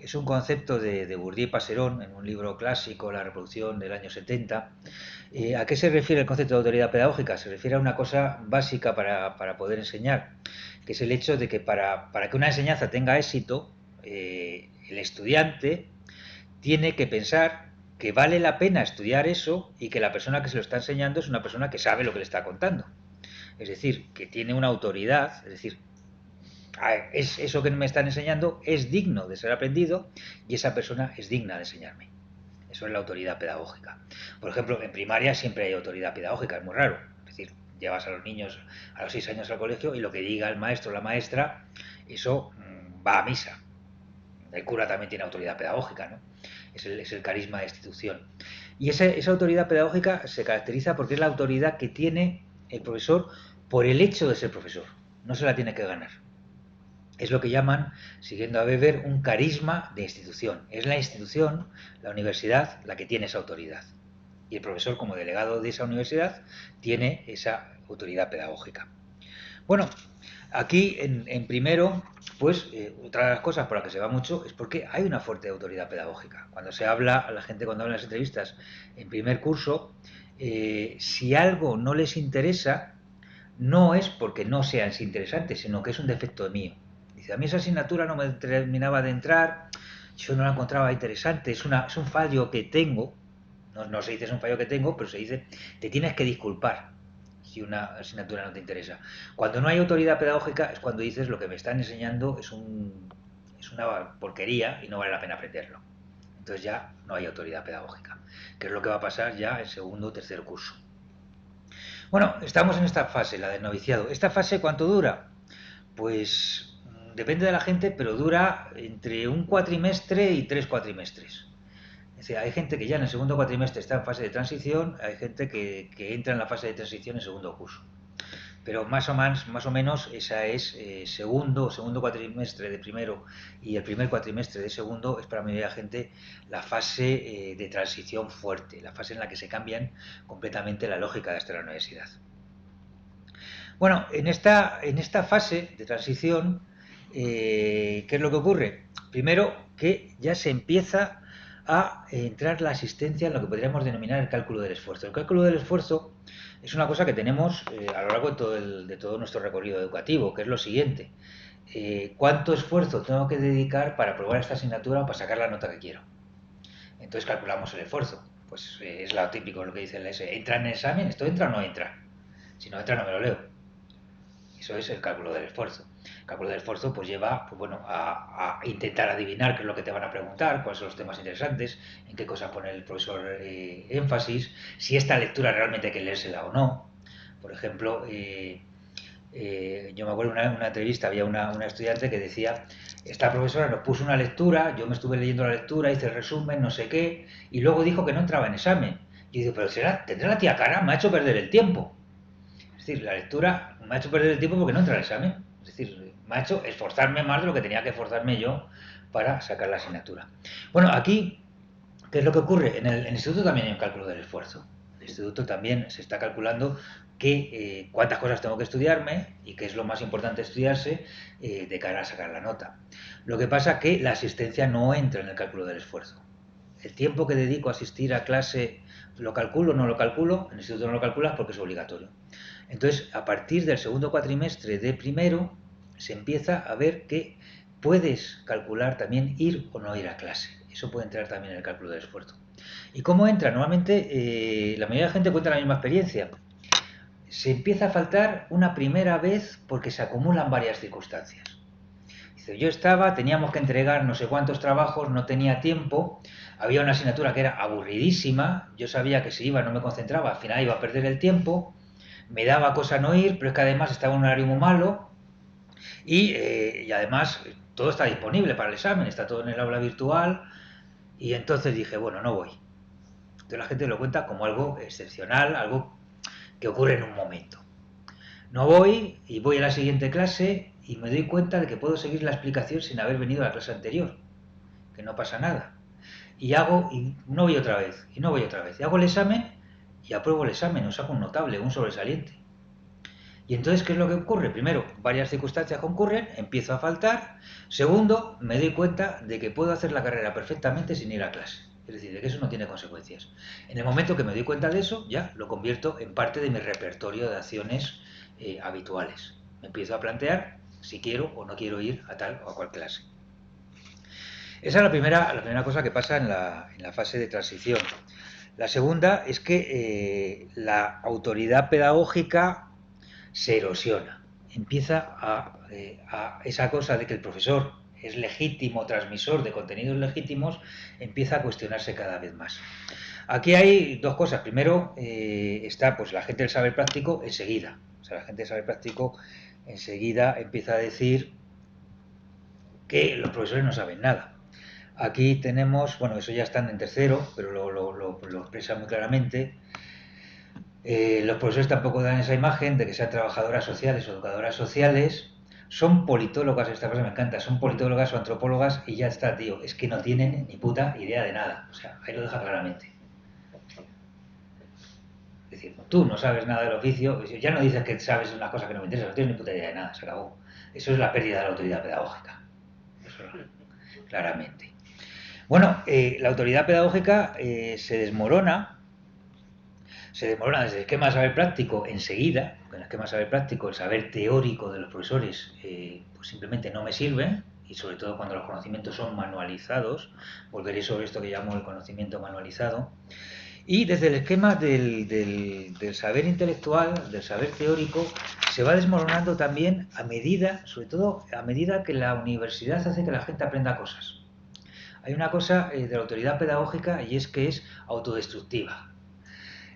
B: es un concepto de Bourdieu y Passerón en un libro clásico, La reproducción del año 70. ¿A qué se refiere el concepto de autoridad pedagógica? Se refiere a una cosa básica para poder enseñar, que es el hecho de que para que una enseñanza tenga éxito, el estudiante tiene que pensar que vale la pena estudiar eso y que la persona que se lo está enseñando es una persona que sabe lo que le está contando. Es decir, que tiene una autoridad, es decir, es eso que me están enseñando es digno de ser aprendido y esa persona es digna de enseñarme. Eso es la autoridad pedagógica. Por ejemplo, en primaria siempre hay autoridad pedagógica, es muy raro. Es decir, llevas a los niños a los 6 años al colegio y lo que diga el maestro o la maestra, eso va a misa. El cura también tiene autoridad pedagógica, ¿no? Es el carisma de institución. Y esa autoridad pedagógica se caracteriza porque es la autoridad que tiene el profesor por el hecho de ser profesor. No se la tiene que ganar. Es lo que llaman, siguiendo a Weber, un carisma de institución. Es la institución, la universidad, la que tiene esa autoridad. Y el profesor, como delegado de esa universidad, tiene esa autoridad pedagógica. Bueno, aquí en primero, pues otra de las cosas por las que se va mucho es porque hay una fuerte autoridad pedagógica. Cuando se habla, la gente cuando habla en las entrevistas en primer curso, si algo no les interesa, no es porque no sean interesantes, sino que es un defecto mío. Dice, a mí esa asignatura no me terminaba de entrar, yo no la encontraba interesante, es un fallo que tengo, no se dice es un fallo que tengo, pero se dice, te tienes que disculpar si una asignatura no te interesa. Cuando no hay autoridad pedagógica es cuando dices lo que me están enseñando es una porquería y no vale la pena aprenderlo. Entonces ya no hay autoridad pedagógica, que es lo que va a pasar ya en segundo o tercer curso. Bueno, estamos en esta fase, la del noviciado. ¿Esta fase cuánto dura? Pues depende de la gente, pero dura entre un cuatrimestre y 3 cuatrimestres. Es decir, hay gente que ya en el segundo cuatrimestre está en fase de transición, hay gente que entra en la fase de transición en segundo curso. Pero más o menos esa es segundo cuatrimestre de primero y el primer cuatrimestre de segundo es para la mayoría de la gente la fase de transición fuerte, la fase en la que se cambian completamente la lógica de hasta la universidad. Bueno, en esta fase de transición, ¿qué es lo que ocurre? Primero, que ya se empieza a entrar la asistencia en lo que podríamos denominar el cálculo del esfuerzo. El cálculo del esfuerzo es una cosa que tenemos a lo largo de todo nuestro recorrido educativo, que es lo siguiente. ¿Cuánto esfuerzo tengo que dedicar para aprobar esta asignatura o para sacar la nota que quiero? Entonces calculamos el esfuerzo. Pues es lo típico, lo que dice la S. ¿Entra en el examen? ¿Esto entra o no entra? Si no entra, no me lo leo. Eso es el cálculo del esfuerzo. El cálculo del esfuerzo pues lleva pues, bueno, a intentar adivinar qué es lo que te van a preguntar, cuáles son los temas interesantes, en qué cosa pone el profesor énfasis, si esta lectura realmente hay que leérsela o no. Por ejemplo, yo me acuerdo en una entrevista, había una estudiante que decía, esta profesora nos puso una lectura, yo me estuve leyendo la lectura, hice el resumen, no sé qué, y luego dijo que no entraba en examen. Yo digo, pero tendrá la tía cara, me ha hecho perder el tiempo. Es decir, la lectura me ha hecho perder el tiempo porque no entra al examen. Es decir, me ha hecho esforzarme más de lo que tenía que esforzarme yo para sacar la asignatura. Bueno, aquí, ¿qué es lo que ocurre? En el instituto también hay un cálculo del esfuerzo. En el instituto también se está calculando cuántas cosas tengo que estudiarme y qué es lo más importante estudiarse de cara a sacar la nota. Lo que pasa es que la asistencia no entra en el cálculo del esfuerzo. El tiempo que dedico a asistir a clase, ¿lo calculo o no lo calculo? En el instituto no lo calculas porque es obligatorio. Entonces, a partir del segundo cuatrimestre de primero, se empieza a ver que puedes calcular también ir o no ir a clase. Eso puede entrar también en el cálculo del esfuerzo. ¿Y cómo entra? Normalmente la mayoría de la gente cuenta la misma experiencia. Se empieza a faltar una primera vez porque se acumulan varias circunstancias. Dice, yo teníamos que entregar no sé cuántos trabajos, no tenía tiempo, había una asignatura que era aburridísima, yo sabía que si iba no me concentraba, al final iba a perder el tiempo, me daba cosa no ir, pero es que además estaba en un horario muy malo y además todo está disponible para el examen, está todo en el aula virtual y entonces dije, bueno, no voy. Entonces la gente lo cuenta como algo excepcional, algo que ocurre en un momento. No voy y voy a la siguiente clase y me doy cuenta de que puedo seguir la explicación sin haber venido a la clase anterior, que no pasa nada. Y no voy otra vez, y no voy otra vez. Y hago el examen y apruebo el examen, o saco un notable, un sobresaliente. Y entonces, ¿qué es lo que ocurre? Primero, varias circunstancias concurren, empiezo a faltar. Segundo, me doy cuenta de que puedo hacer la carrera perfectamente sin ir a clase. Es decir, de que eso no tiene consecuencias. En el momento que me doy cuenta de eso, ya lo convierto en parte de mi repertorio de acciones habituales. Me empiezo a plantear si quiero o no quiero ir a tal o a cual clase. Esa es la primera cosa que pasa en la fase de transición. La segunda es que la autoridad pedagógica se erosiona. Empieza a esa cosa de que el profesor es legítimo transmisor de contenidos legítimos, empieza a cuestionarse cada vez más. Aquí hay dos cosas. Primero está pues la gente del saber práctico enseguida. O sea, la gente del saber práctico enseguida empieza a decir que los profesores no saben nada. Aquí tenemos, bueno, eso ya están en tercero, pero lo expresan muy claramente. Los profesores tampoco dan esa imagen de que sean trabajadoras sociales o educadoras sociales. Son politólogas, esta cosa me encanta, son politólogas o antropólogas y ya está, tío. Es que no tienen ni puta idea de nada. O sea, ahí lo deja claramente. Es decir, tú no sabes nada del oficio, ya no dices que sabes una cosa que no me interesa, no tienes ni puta idea de nada, se acabó. Eso es la pérdida de la autoridad pedagógica. Eso claramente. Bueno, la autoridad pedagógica se desmorona se desmorona desde el esquema de saber práctico enseguida. Con el esquema de saber práctico, el saber teórico de los profesores pues simplemente no me sirve, y sobre todo cuando los conocimientos son manualizados. Volveré sobre esto que llamo el conocimiento manualizado. Y desde el esquema del saber intelectual, del saber teórico, se va desmoronando también a medida, sobre todo a medida que la universidad hace que la gente aprenda cosas. Hay una cosa de la autoridad pedagógica, y es que es autodestructiva.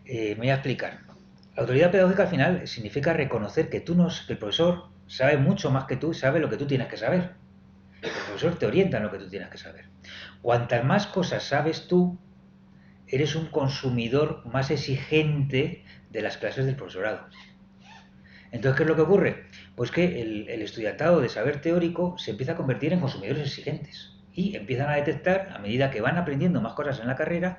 B: Me voy a explicar. La autoridad pedagógica al final significa reconocer que que el profesor sabe mucho más que tú, sabe lo que tú tienes que saber. El profesor te orienta en lo que tú tienes que saber. Cuantas más cosas sabes tú, eres un consumidor más exigente de las clases del profesorado. Entonces, ¿qué es lo que ocurre? Pues que el estudiantado de saber teórico se empieza a convertir en consumidores exigentes. Y empiezan a detectar, a medida que van aprendiendo más cosas en la carrera,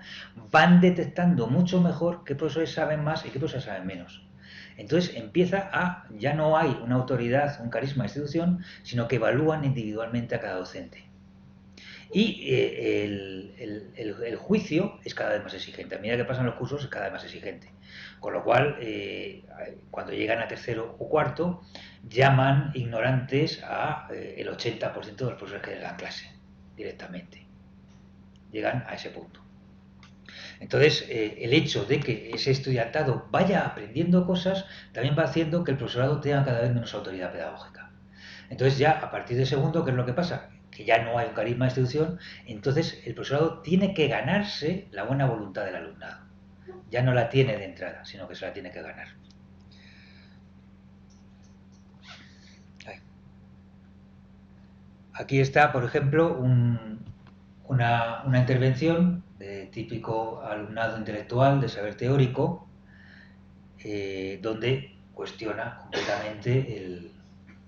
B: van detectando mucho mejor qué profesores saben más y qué profesores saben menos. Entonces ya no hay una autoridad, un carisma de institución, sino que evalúan individualmente a cada docente. Y el juicio es cada vez más exigente. A medida que pasan los cursos es cada vez más exigente. Con lo cual, cuando llegan a tercero o cuarto, llaman ignorantes a el 80% de los profesores que les dan clase directamente. Llegan a ese punto. Entonces, el hecho de que ese estudiantado vaya aprendiendo cosas también va haciendo que el profesorado tenga cada vez menos autoridad pedagógica. Entonces, ya a partir de segundo, ¿qué es lo que pasa? Que ya no hay un carisma de institución, entonces el profesorado tiene que ganarse la buena voluntad del alumnado. Ya no la tiene de entrada, sino que se la tiene que ganar. Aquí está, por ejemplo, una intervención de típico alumnado intelectual de saber teórico, donde cuestiona completamente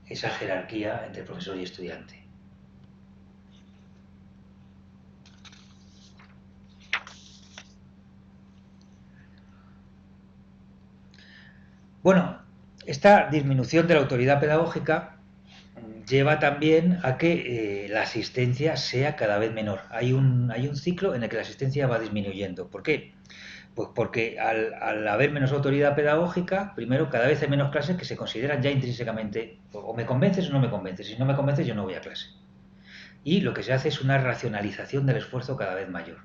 B: esa jerarquía entre profesor y estudiante. Bueno, esta disminución de la autoridad pedagógica lleva también a que la asistencia sea cada vez menor. Hay un ciclo en el que la asistencia va disminuyendo. ¿Por qué? Pues porque al haber menos autoridad pedagógica, primero, cada vez hay menos clases que se consideran ya intrínsecamente, o me convences o no me convences. Si no me convences, yo no voy a clase. Y lo que se hace es una racionalización del esfuerzo cada vez mayor.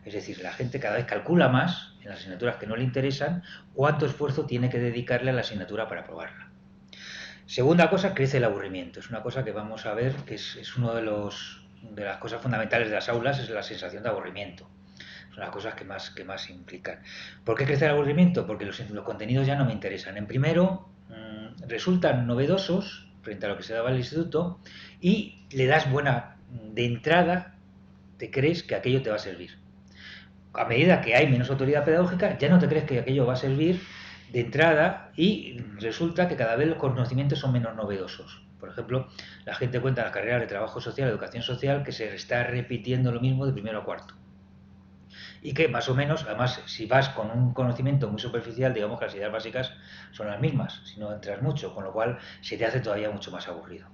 B: Es decir, la gente cada vez calcula más en las asignaturas que no le interesan cuánto esfuerzo tiene que dedicarle a la asignatura para aprobarla. Segunda cosa, crece el aburrimiento. Es una cosa que vamos a ver que es uno de las cosas fundamentales de las aulas, es la sensación de aburrimiento. Son las cosas que más implican. ¿Por qué crece el aburrimiento? Porque los contenidos ya no me interesan. En primero, resultan novedosos frente a lo que se daba en el instituto, y le das de entrada, te crees que aquello te va a servir. A medida que hay menos autoridad pedagógica, ya no te crees que aquello va a servir de entrada, y resulta que cada vez los conocimientos son menos novedosos. Por ejemplo, la gente cuenta en las carreras de trabajo social, educación social, que se está repitiendo lo mismo de primero a cuarto. Y que más o menos, además, si vas con un conocimiento muy superficial, digamos que las ideas básicas son las mismas, si no entras mucho, con lo cual se te hace todavía mucho más aburrido.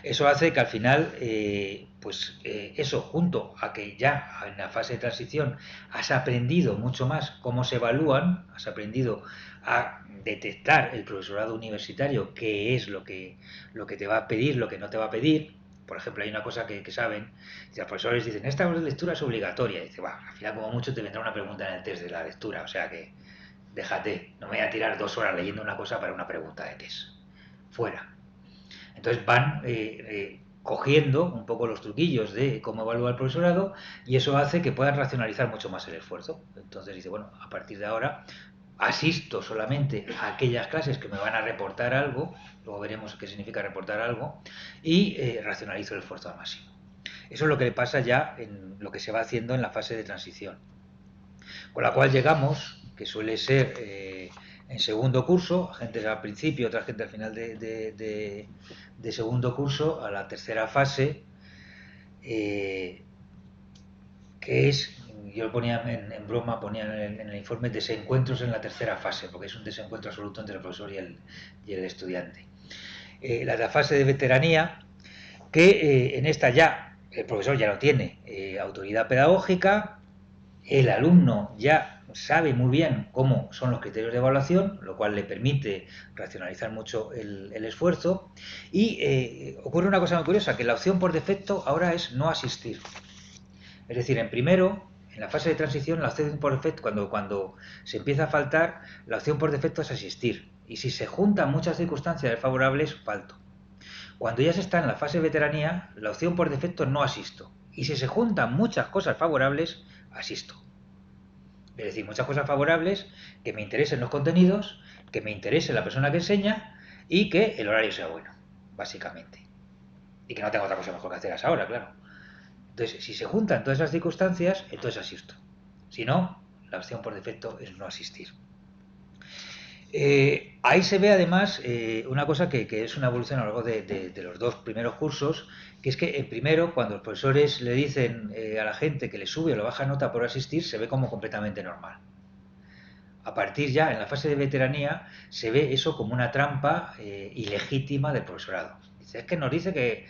B: Eso hace que al final, eso junto a que ya en la fase de transición has aprendido mucho más cómo se evalúan, has aprendido a detectar el profesorado universitario, qué es lo que te va a pedir, lo que no te va a pedir. Por ejemplo, hay una cosa que saben, los profesores dicen, esta lectura es obligatoria. Y dice, al final como mucho te vendrá una pregunta en el test de la lectura, o sea que déjate, no me voy a tirar 2 horas leyendo una cosa para una pregunta de test. Fuera. Entonces van cogiendo un poco los truquillos de cómo evalúa el profesorado, y eso hace que puedan racionalizar mucho más el esfuerzo. Entonces dice, bueno, a partir de ahora asisto solamente a aquellas clases que me van a reportar algo, luego veremos qué significa reportar algo, y racionalizo el esfuerzo al máximo. Eso es lo que le pasa ya en lo que se va haciendo en la fase de transición. Con la cual llegamos, que suele ser en segundo curso, gente al principio, otra gente al final de segundo curso, a la tercera fase, que es, yo lo ponía en broma, ponía en el informe, desencuentros en la tercera fase, porque es un desencuentro absoluto entre el profesor y el estudiante. La fase de veteranía, que en esta ya el profesor ya no tiene autoridad pedagógica, el alumno ya sabe muy bien cómo son los criterios de evaluación, lo cual le permite racionalizar mucho el esfuerzo. Y ocurre una cosa muy curiosa, que la opción por defecto ahora es no asistir. Es decir, en la fase de transición, la opción por defecto, cuando se empieza a faltar, la opción por defecto es asistir. Y si se juntan muchas circunstancias favorables, falto. Cuando ya se está en la fase de veteranía, la opción por defecto es no asisto. Y si se juntan muchas cosas favorables, asisto. Es decir, muchas cosas favorables, que me interesen los contenidos, que me interese la persona que enseña y que el horario sea bueno, básicamente. Y que no tenga otra cosa mejor que hacer a esa hora, claro. Entonces, si se juntan todas esas circunstancias, entonces asisto. Si no, la opción por defecto es no asistir. Ahí se ve además una cosa que es una evolución a lo largo de los dos primeros cursos, que es que el primero, cuando los profesores le dicen a la gente que le sube o le baja nota por asistir, se ve como completamente normal. A partir ya, en la fase de veteranía, se ve eso como una trampa ilegítima del profesorado. Dice, es que nos dice que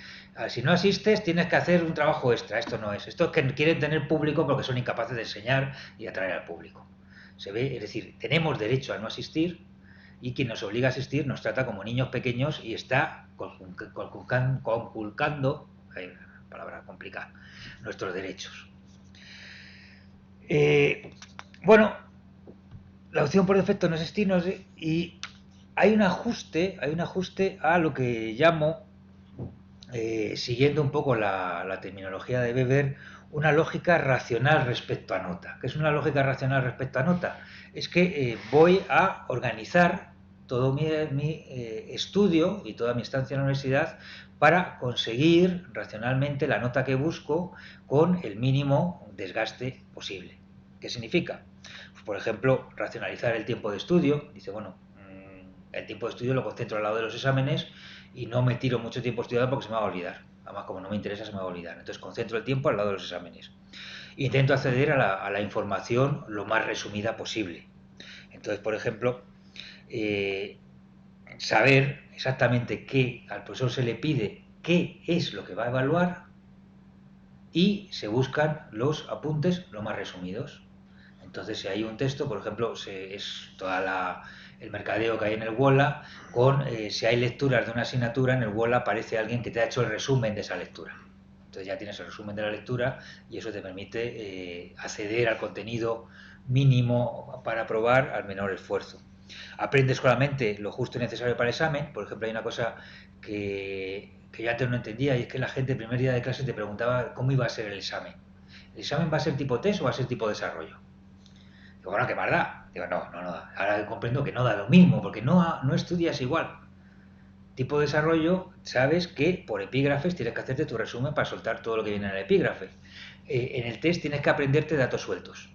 B: si no asistes tienes que hacer un trabajo extra. Esto no es. Esto es que quieren tener público porque son incapaces de enseñar y atraer al público. Se ve, es decir, tenemos derecho a no asistir y quien nos obliga a asistir nos trata como niños pequeños y está conculcando, palabra complicada, nuestros derechos. Bueno, la opción por defecto no es asistir y hay un ajuste a lo que llamo, siguiendo un poco la terminología de Weber, una lógica racional respecto a nota. ¿Qué es una lógica racional respecto a nota? Es que voy a organizar todo mi estudio y toda mi estancia en la universidad para conseguir racionalmente la nota que busco con el mínimo desgaste posible. ¿Qué significa? Pues, por ejemplo, racionalizar el tiempo de estudio. Dice, bueno, el tiempo de estudio lo concentro al lado de los exámenes y no me tiro mucho tiempo estudiando porque se me va a olvidar. Además, como no me interesa, se me va a olvidar. Entonces, concentro el tiempo al lado de los exámenes. Intento acceder a la información lo más resumida posible. Entonces, por ejemplo, saber exactamente qué al profesor se le pide, qué es lo que va a evaluar y se buscan los apuntes lo más resumidos. Entonces, si hay un texto, por ejemplo, es toda el mercadeo que hay en el WOLA, si hay lecturas de una asignatura, en el WOLA aparece alguien que te ha hecho el resumen de esa lectura. Entonces ya tienes el resumen de la lectura y eso te permite acceder al contenido mínimo para probar al menor esfuerzo. Aprendes solamente lo justo y necesario para el examen. Por ejemplo, hay una cosa que yo antes no entendía y es que la gente el primer día de clase te preguntaba cómo iba a ser el examen. ¿El examen va a ser tipo test o va a ser tipo desarrollo? Digo, bueno, ¿qué más da? Digo, no. Ahora comprendo que no da lo mismo porque no estudias igual. Tipo de desarrollo, sabes que por epígrafes tienes que hacerte tu resumen para soltar todo lo que viene en el epígrafe. En el test tienes que aprenderte datos sueltos.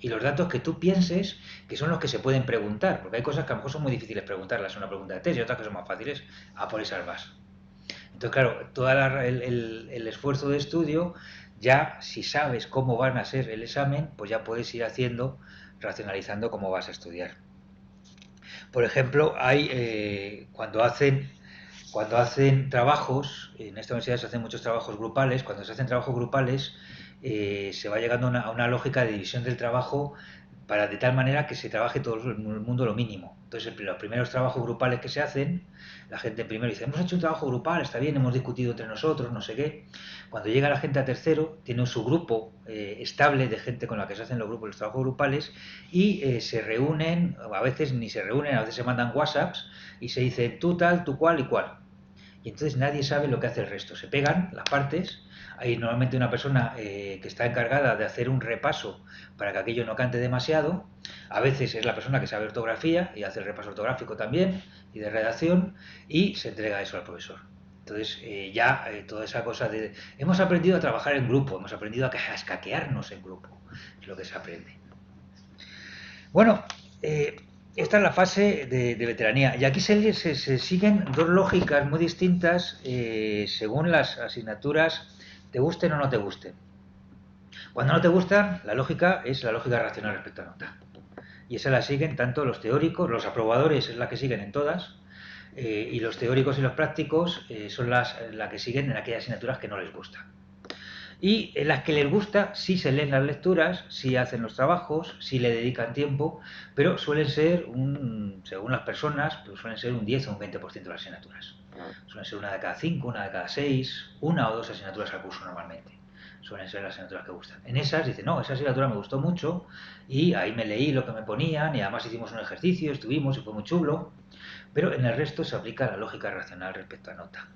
B: Y los datos que tú pienses que son los que se pueden preguntar, porque hay cosas que a lo mejor son muy difíciles preguntarlas en una pregunta de test y otras que son más fáciles, a por esas vas. Entonces, claro, todo el esfuerzo de estudio, ya si sabes cómo van a ser el examen, pues ya puedes ir haciendo, racionalizando cómo vas a estudiar. Por ejemplo, cuando hacen trabajos, en esta universidad se hacen muchos trabajos grupales, cuando se hacen trabajos grupales se va llegando a una lógica de división del trabajo de tal manera que se trabaje todo el mundo lo mínimo. Entonces, los primeros trabajos grupales que se hacen, la gente primero dice, hemos hecho un trabajo grupal, está bien, hemos discutido entre nosotros, no sé qué. Cuando llega la gente a tercero, tiene su grupo estable de gente con la que se hacen los trabajos grupales y se reúnen, a veces ni se reúnen, a veces se mandan WhatsApps y se dice tú tal, tú cual y cual. Y entonces nadie sabe lo que hace el resto. Se pegan las partes. Hay normalmente una persona que está encargada de hacer un repaso para que aquello no cante demasiado. A veces es la persona que sabe ortografía y hace el repaso ortográfico también y de redacción y se entrega eso al profesor. Entonces toda esa cosa de... Hemos aprendido a trabajar en grupo, hemos aprendido a escaquearnos en grupo. Es lo que se aprende. Bueno, esta es la fase de veteranía. Y aquí se siguen dos lógicas muy distintas según las asignaturas te gusten o no te gusten. Cuando no te gustan, la lógica es la lógica racional respecto a nota. Y esa la siguen tanto los teóricos, los aprobadores es la que siguen en todas, y los teóricos y los prácticos son la que siguen en aquellas asignaturas que no les gustan. y en las que les gusta, sí se leen las lecturas, sí hacen los trabajos, sí le dedican tiempo, pero suelen ser, según las personas, pues suelen ser un 10 o un 20% de las asignaturas. Suelen ser una de cada 5, una de cada 6, una o dos asignaturas al curso normalmente. Suelen ser las asignaturas que gustan. En esas dicen, no, esa asignatura me gustó mucho y ahí me leí lo que me ponían y además hicimos un ejercicio, estuvimos y fue muy chulo, pero en el resto se aplica la lógica racional respecto a nota.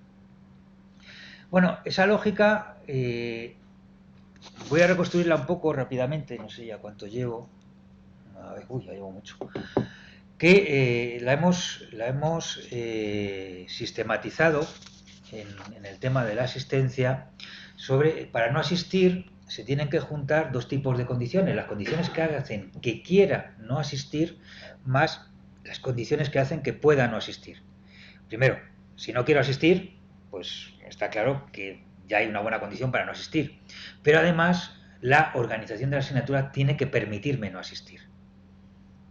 B: Bueno, esa lógica voy a reconstruirla un poco rápidamente, no sé ya cuánto llevo. A ver, uy, ya llevo mucho. Que la hemos sistematizado en el tema de la asistencia. Para no asistir se tienen que juntar dos tipos de condiciones: las condiciones que hacen que quiera no asistir, más las condiciones que hacen que pueda no asistir. Primero, si no quiero asistir, pues está claro que ya hay una buena condición para no asistir. Pero además, la organización de la asignatura tiene que permitirme no asistir.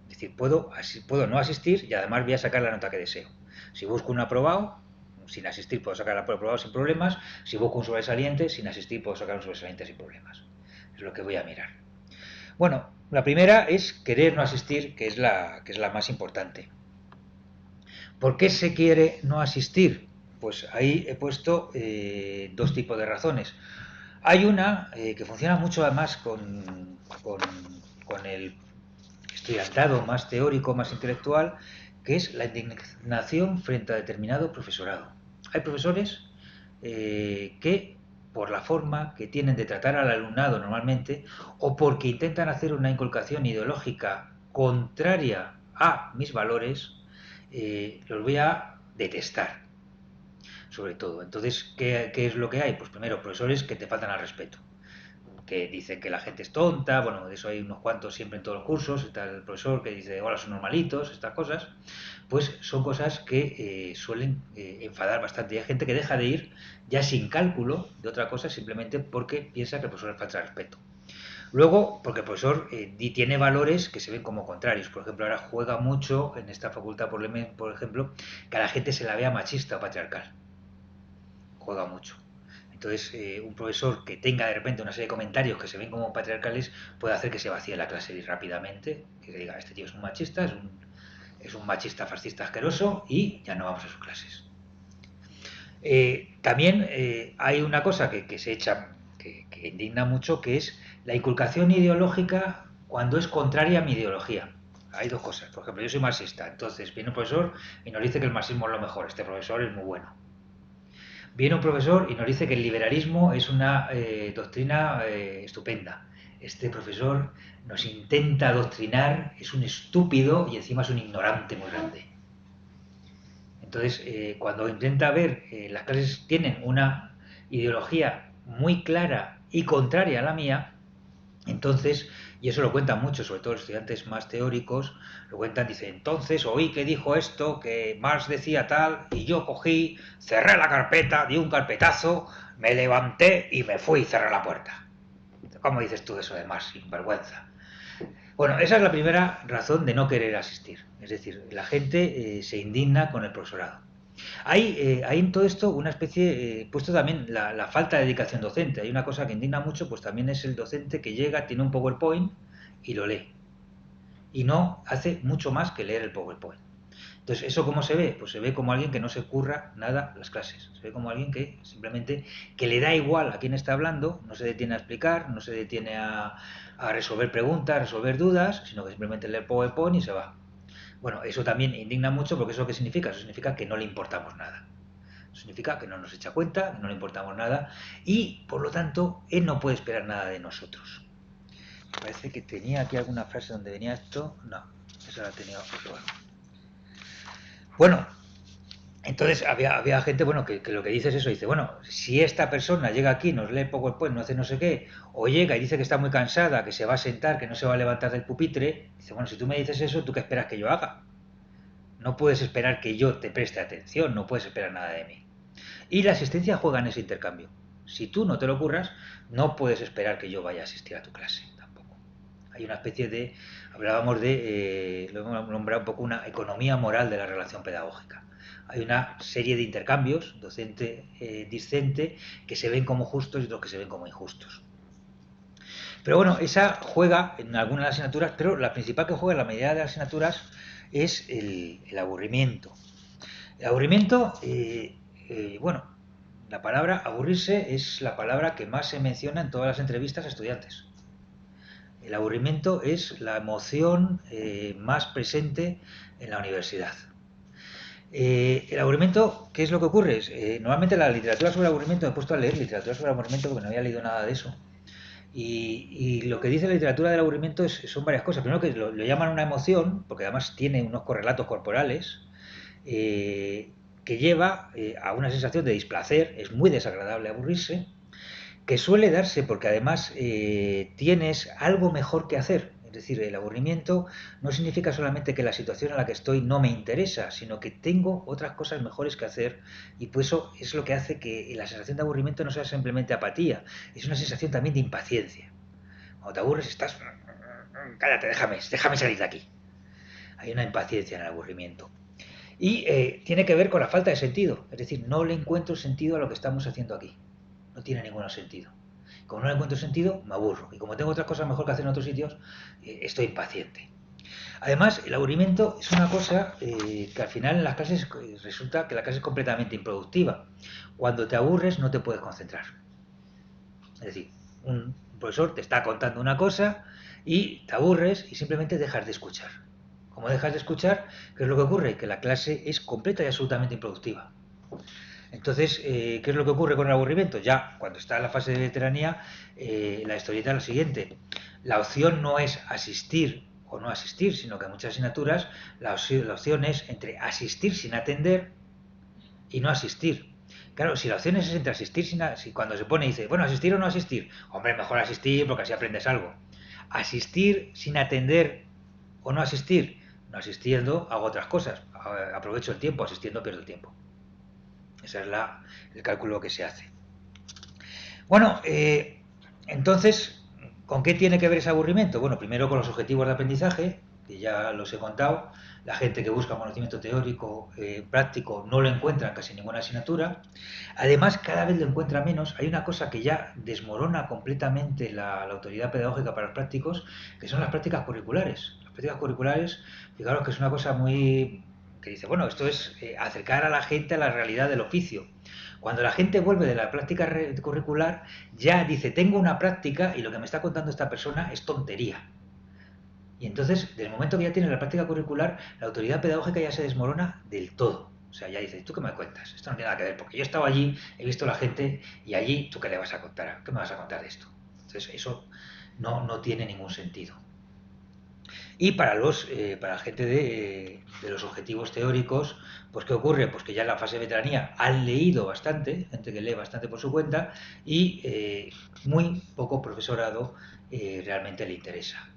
B: Es decir, puedo no asistir y además voy a sacar la nota que deseo. Si busco un aprobado, sin asistir puedo sacar el aprobado sin problemas. Si busco un sobresaliente, sin asistir puedo sacar un sobresaliente sin problemas. Es lo que voy a mirar. Bueno, la primera es querer no asistir, que es la más importante. ¿Por qué se quiere no asistir? Pues ahí he puesto dos tipos de razones. Hay una que funciona mucho además con el estudiantado más teórico, más intelectual, que es la indignación frente a determinado profesorado. Hay profesores que, por la forma que tienen de tratar al alumnado normalmente, o porque intentan hacer una inculcación ideológica contraria a mis valores, los voy a detestar, sobre todo. Entonces, ¿qué es lo que hay? Pues primero, profesores que te faltan al respeto, que dicen que la gente es tonta. Bueno, de eso hay unos cuantos siempre en todos los cursos. Está el profesor que dice, hola, son normalitos, estas cosas. Pues son cosas que suelen enfadar bastante. Y hay gente que deja de ir ya sin cálculo de otra cosa, simplemente porque piensa que el profesor le falta respeto. Luego, porque el profesor tiene valores que se ven como contrarios. Por ejemplo, ahora juega mucho en esta facultad, por ejemplo, que a la gente se la vea machista o patriarcal. Juega mucho. Entonces, un profesor que tenga de repente una serie de comentarios que se ven como patriarcales puede hacer que se vacíe la clase rápidamente, que se diga, este tío es un machista, es un machista fascista asqueroso, y ya no vamos a sus clases. También hay una cosa que se echa, que indigna mucho, que es la inculcación ideológica cuando es contraria a mi ideología. Hay dos cosas. Por ejemplo, yo soy marxista, entonces viene un profesor y nos dice que el marxismo es lo mejor, este profesor es muy bueno. Viene un profesor y nos dice que el liberalismo es una doctrina estupenda. Este profesor nos intenta adoctrinar, es un estúpido y encima es un ignorante muy grande. Entonces, cuando intenta ver, las clases tienen una ideología muy clara y contraria a la mía, entonces, y eso lo cuentan mucho, sobre todo los estudiantes más teóricos, lo cuentan, dicen, entonces oí que dijo esto, que Marx decía tal, y yo cogí, cerré la carpeta, di un carpetazo, me levanté y me fui y cerré la puerta. ¿Cómo dices tú eso de Marx, sin vergüenza? Bueno, esa es la primera razón de no querer asistir. Es decir, la gente se indigna con el profesorado. Hay en todo esto una especie, puesto también la falta de dedicación docente. Hay una cosa que indigna mucho, pues también es el docente que llega, tiene un PowerPoint y lo lee. Y no hace mucho más que leer el PowerPoint. Entonces, ¿eso cómo se ve? Pues se ve como alguien que no se curra nada las clases. Se ve como alguien que simplemente, que le da igual a quién está hablando, no se detiene a explicar, no se detiene a resolver preguntas, a resolver dudas, sino que simplemente lee el PowerPoint y se va. Bueno, eso también indigna mucho, porque ¿eso qué significa? Eso significa que no le importamos nada. Eso significa que no nos echa cuenta, que no le importamos nada y, por lo tanto, él no puede esperar nada de nosotros. Me parece que tenía aquí alguna frase donde venía esto. No, esa la tenía luego. Bueno, entonces había gente, bueno, que lo que dice es eso, dice, bueno, si esta persona llega aquí, nos lee PowerPoint, no hace no sé qué, o llega y dice que está muy cansada, que se va a sentar, que no se va a levantar del pupitre, dice, bueno, si tú me dices eso, ¿tú qué esperas que yo haga? No puedes esperar que yo te preste atención, no puedes esperar nada de mí. Y la asistencia juega en ese intercambio. Si tú no te lo curras, no puedes esperar que yo vaya a asistir a tu clase tampoco. Hay una especie de, hablábamos de, lo hemos nombrado un poco, una economía moral de la relación pedagógica. hay una serie de intercambios docente-discente que se ven como justos y otros que se ven como injustos. Pero bueno, esa juega en algunas de las asignaturas, pero la principal que juega en la mayoría de las asignaturas es el aburrimiento. El aburrimiento, bueno, la palabra aburrirse es la palabra que más se menciona en todas las entrevistas a estudiantes. El aburrimiento es la emoción más presente en la universidad. El aburrimiento, ¿qué es lo que ocurre? Normalmente la literatura sobre aburrimiento, me he puesto a leer literatura sobre aburrimiento porque no había leído nada de eso. Y lo que dice la literatura del aburrimiento son varias cosas. Primero que lo llaman una emoción, porque además tiene unos correlatos corporales, que lleva a una sensación de displacer, es muy desagradable aburrirse, que suele darse porque además tienes algo mejor que hacer. Es decir, el aburrimiento no significa solamente que la situación en la que estoy no me interesa, sino que tengo otras cosas mejores que hacer, y pues eso es lo que hace que la sensación de aburrimiento no sea simplemente apatía, es una sensación también de impaciencia. Cuando te aburres estás... Cállate, déjame salir de aquí. Hay una impaciencia en el aburrimiento. Y tiene que ver con la falta de sentido, es decir, no le encuentro sentido a lo que estamos haciendo aquí. No tiene ningún sentido. Como no le encuentro sentido, me aburro. Y como tengo otras cosas mejor que hacer en otros sitios, estoy impaciente. Además, el aburrimiento es una cosa que al final en las clases resulta que la clase es completamente improductiva. Cuando te aburres no te puedes concentrar. Es decir, un profesor te está contando una cosa y te aburres y simplemente dejas de escuchar. Como dejas de escuchar, ¿qué es lo que ocurre? Que la clase es completa y absolutamente improductiva. Entonces, ¿qué es lo que ocurre con el aburrimiento? Ya cuando está en la fase de veteranía, la historieta es la siguiente. La opción no es asistir o no asistir, sino que en muchas asignaturas la opción es entre asistir sin atender y no asistir. Claro, si la opción es entre asistir si cuando se pone y dice, bueno, asistir o no asistir, hombre, mejor asistir porque así aprendes algo. Asistir sin atender o no asistir, no asistiendo hago otras cosas, aprovecho el tiempo, asistiendo pierdo el tiempo. Ese es el cálculo que se hace. Bueno, entonces, ¿con qué tiene que ver ese aburrimiento? Bueno, primero con los objetivos de aprendizaje, que ya los he contado. La gente que busca conocimiento teórico, práctico, no lo encuentra en casi ninguna asignatura. Además, cada vez lo encuentra menos. Hay una cosa que ya desmorona completamente la autoridad pedagógica para los prácticos, que son las prácticas curriculares. Las prácticas curriculares, fijaros que es una cosa muy... que dice, bueno, esto es acercar a la gente a la realidad del oficio. Cuando la gente vuelve de la práctica curricular, ya dice, tengo una práctica y lo que me está contando esta persona es tontería. Y entonces, desde el momento que ya tiene la práctica curricular, la autoridad pedagógica ya se desmorona del todo. O sea, ya dice, ¿tú qué me cuentas? Esto no tiene nada que ver, porque yo he estado allí, he visto a la gente, y allí, ¿tú qué le vas a contar? ¿Qué me vas a contar de esto? Entonces, eso no tiene ningún sentido. Y para la gente de los objetivos teóricos, pues ¿qué ocurre? Pues que ya en la fase de veteranía han leído bastante, gente que lee bastante por su cuenta, y muy poco profesorado realmente le interesa.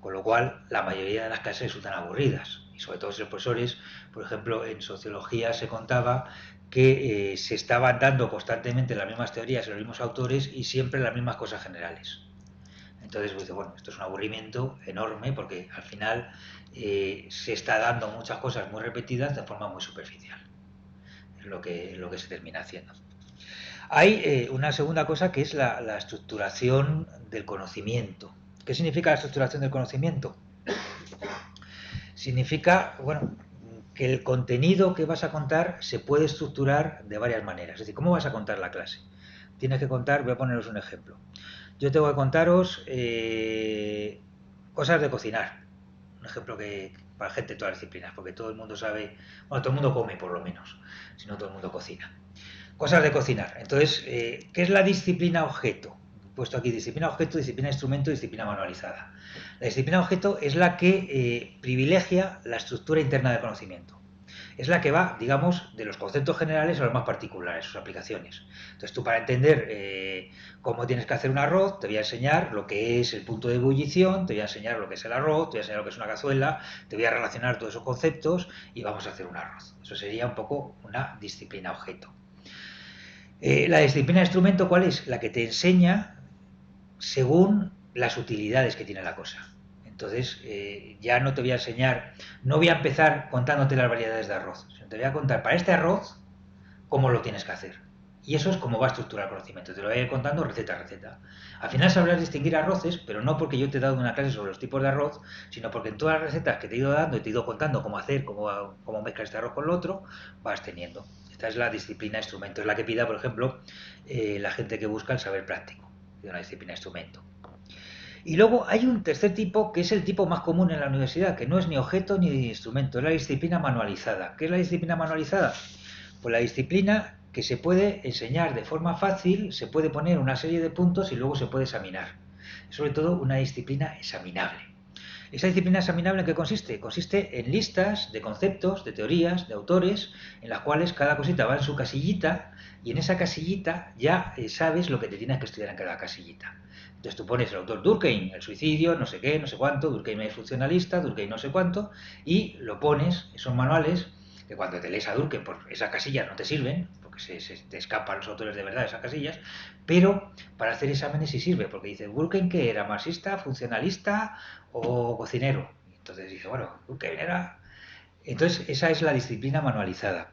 B: Con lo cual, la mayoría de las clases resultan aburridas. Y sobre todo si los profesores, por ejemplo, en sociología se contaba que se estaban dando constantemente las mismas teorías y los mismos autores y siempre las mismas cosas generales. Entonces, pues, bueno, esto es un aburrimiento enorme porque al final se está dando muchas cosas muy repetidas de forma muy superficial. Es lo que se termina haciendo. Hay una segunda cosa que es la estructuración del conocimiento. ¿Qué significa la estructuración del conocimiento? Significa, bueno, que el contenido que vas a contar se puede estructurar de varias maneras. Es decir, ¿cómo vas a contar la clase? Tienes que contar, voy a poneros un ejemplo. Yo tengo que contaros cosas de cocinar. Un ejemplo que para gente de todas las disciplinas, porque todo el mundo sabe, bueno, todo el mundo come por lo menos, si no todo el mundo cocina. Cosas de cocinar. Entonces, ¿qué es la disciplina objeto? He puesto aquí disciplina objeto, disciplina instrumento, disciplina manualizada. La disciplina objeto es la que privilegia la estructura interna del conocimiento. Es la que va, digamos, de los conceptos generales a los más particulares, sus aplicaciones. Entonces tú para entender cómo tienes que hacer un arroz, te voy a enseñar lo que es el punto de ebullición, te voy a enseñar lo que es el arroz, te voy a enseñar lo que es una cazuela, te voy a relacionar todos esos conceptos y vamos a hacer un arroz. Eso sería un poco una disciplina objeto. La disciplina instrumento, ¿cuál es? La que te enseña según las utilidades que tiene la cosa. Entonces, ya no te voy a enseñar, no voy a empezar contándote las variedades de arroz, sino te voy a contar para este arroz cómo lo tienes que hacer. Y eso es cómo va a estructurar el conocimiento. Te lo voy a ir contando receta a receta. Al final sabrás distinguir arroces, pero no porque yo te he dado una clase sobre los tipos de arroz, sino porque en todas las recetas que te he ido dando y te he ido contando cómo hacer, cómo mezclar este arroz con lo otro, vas teniendo. Esta es la disciplina instrumento. Es la que pida, por ejemplo, la gente que busca el saber práctico de una disciplina instrumento. Y luego hay un tercer tipo, que es el tipo más común en la universidad, que no es ni objeto ni instrumento, es la disciplina manualizada. ¿Qué es la disciplina manualizada? Pues la disciplina que se puede enseñar de forma fácil, se puede poner una serie de puntos y luego se puede examinar. Es sobre todo una disciplina examinable. ¿Esa disciplina examinable en qué consiste? Consiste en listas de conceptos, de teorías, de autores, en las cuales cada cosita va en su casillita y en esa casillita ya sabes lo que te tienes que estudiar en cada casillita. Entonces tú pones el autor Durkheim, el suicidio, no sé qué, no sé cuánto, Durkheim es funcionalista, Durkheim no sé cuánto, y lo pones, esos manuales, que cuando te lees a Durkheim, por esas casillas no te sirven, porque se te escapan los autores de verdad de esas casillas, pero para hacer exámenes sí sirve, porque dice, ¿Durkheim qué era? ¿Marxista, funcionalista o cocinero? Y entonces dice, bueno, Durkheim era... Entonces esa es la disciplina manualizada.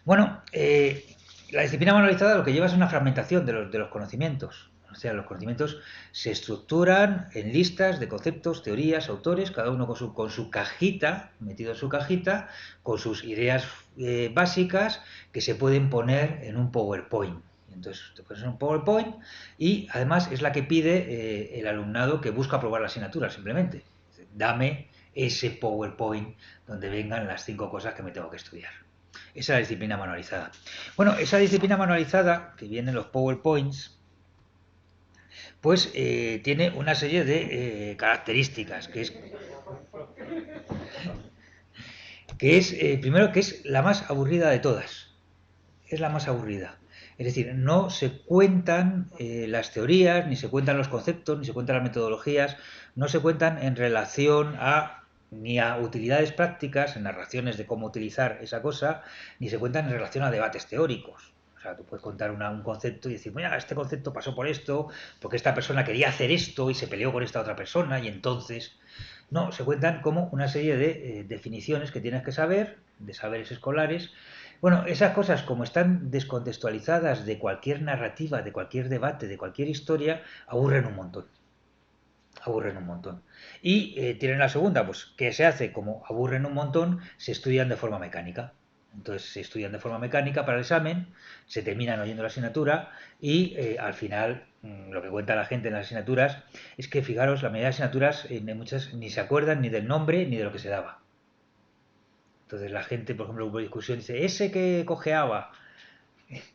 B: Bueno, la disciplina manualizada lo que lleva es una fragmentación de los conocimientos. O sea, los conocimientos se estructuran en listas de conceptos, teorías, autores, cada uno con su cajita, metido en su cajita, con sus ideas básicas que se pueden poner en un PowerPoint. Entonces te pones en un PowerPoint y además es la que pide el alumnado que busca aprobar la asignatura, simplemente. Dame ese PowerPoint donde vengan las 5 cosas que me tengo que estudiar. Esa es la disciplina manualizada. Bueno, esa disciplina manualizada, que viene en los PowerPoints, pues tiene una serie de características, primero, que es la más aburrida de todas. Es la más aburrida. Es decir, no se cuentan las teorías, ni se cuentan los conceptos, ni se cuentan las metodologías, no se cuentan en relación ni a utilidades prácticas, en narraciones de cómo utilizar esa cosa, ni se cuentan en relación a debates teóricos. O sea, tú puedes contar un concepto y decir, mira, este concepto pasó por esto, porque esta persona quería hacer esto y se peleó con esta otra persona y entonces... No, se cuentan como una serie de definiciones que tienes que saber, de saberes escolares. Bueno, esas cosas como están descontextualizadas de cualquier narrativa, de cualquier debate, de cualquier historia, aburren un montón. Aburren un montón. Y tienen la segunda, pues que se hace como aburren un montón, se estudian de forma mecánica. Entonces se estudian de forma mecánica para el examen, se terminan oyendo la asignatura y al final lo que cuenta la gente en las asignaturas es que, fijaros, la mayoría de asignaturas muchas ni se acuerdan ni del nombre ni de lo que se daba. Entonces la gente, por ejemplo, hubo discusión, dice, ese que cojeaba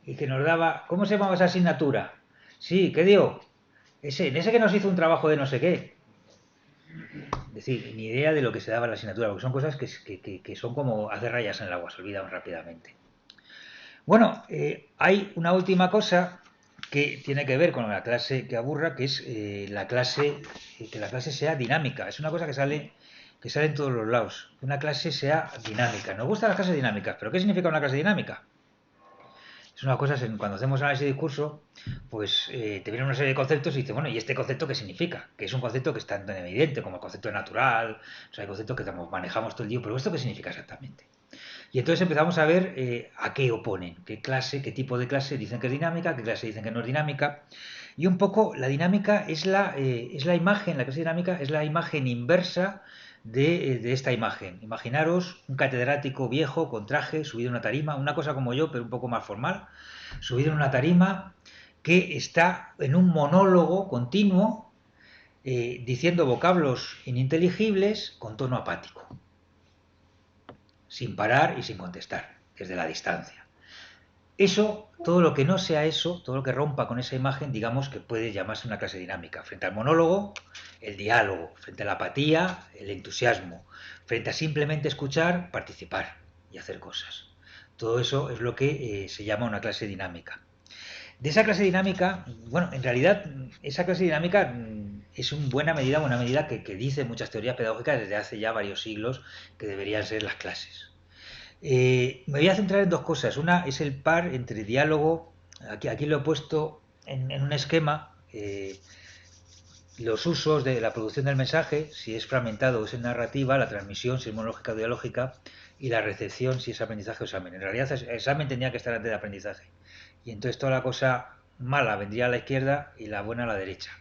B: y que nos daba, ¿cómo se llamaba esa asignatura? Sí, ¿qué dio? Ese que nos hizo un trabajo de no sé qué. Es decir, ni idea de lo que se daba en la asignatura, porque son cosas que son como hacer rayas en el agua, se olvidan rápidamente. Bueno, hay una última cosa que tiene que ver con la clase que aburra, que es que la clase sea dinámica. Es una cosa que sale en todos los lados. Que una clase sea dinámica. Nos gustan las clases dinámicas, pero ¿qué significa una clase dinámica? Es una cosa, cuando hacemos análisis de discurso, pues te vienen una serie de conceptos y dices, bueno, ¿y este concepto qué significa? Que es un concepto que es tan evidente como el concepto de natural, o sea, hay conceptos que manejamos todo el día, pero ¿esto qué significa exactamente? Y entonces empezamos a ver a qué oponen, qué clase, qué tipo de clase dicen que es dinámica, qué clase dicen que no es dinámica. Y un poco la dinámica es la imagen, la clase dinámica es la imagen inversa de esta imagen. Imaginaros un catedrático viejo con traje, subido en una tarima, una cosa como yo, pero un poco más formal, subido en una tarima que está en un monólogo continuo diciendo vocablos ininteligibles con tono apático, sin parar y sin contestar, desde la distancia. Eso, todo lo que no sea eso, todo lo que rompa con esa imagen, digamos que puede llamarse una clase dinámica. Frente al monólogo, el diálogo. Frente a la apatía, el entusiasmo. Frente a simplemente escuchar, participar y hacer cosas. Todo eso es lo que se llama una clase dinámica. De esa clase dinámica, bueno, en realidad esa clase dinámica es una buena medida que dicen muchas teorías pedagógicas desde hace ya varios siglos que deberían ser las clases. Me voy a centrar en dos cosas. Una es el par entre diálogo, aquí lo he puesto en un esquema, los usos de la producción del mensaje, si es fragmentado o es en narrativa, la transmisión, si es monológica o dialógica, y la recepción, si es aprendizaje o examen. En realidad, el examen tenía que estar antes de aprendizaje. Y entonces toda la cosa mala vendría a la izquierda y la buena a la derecha.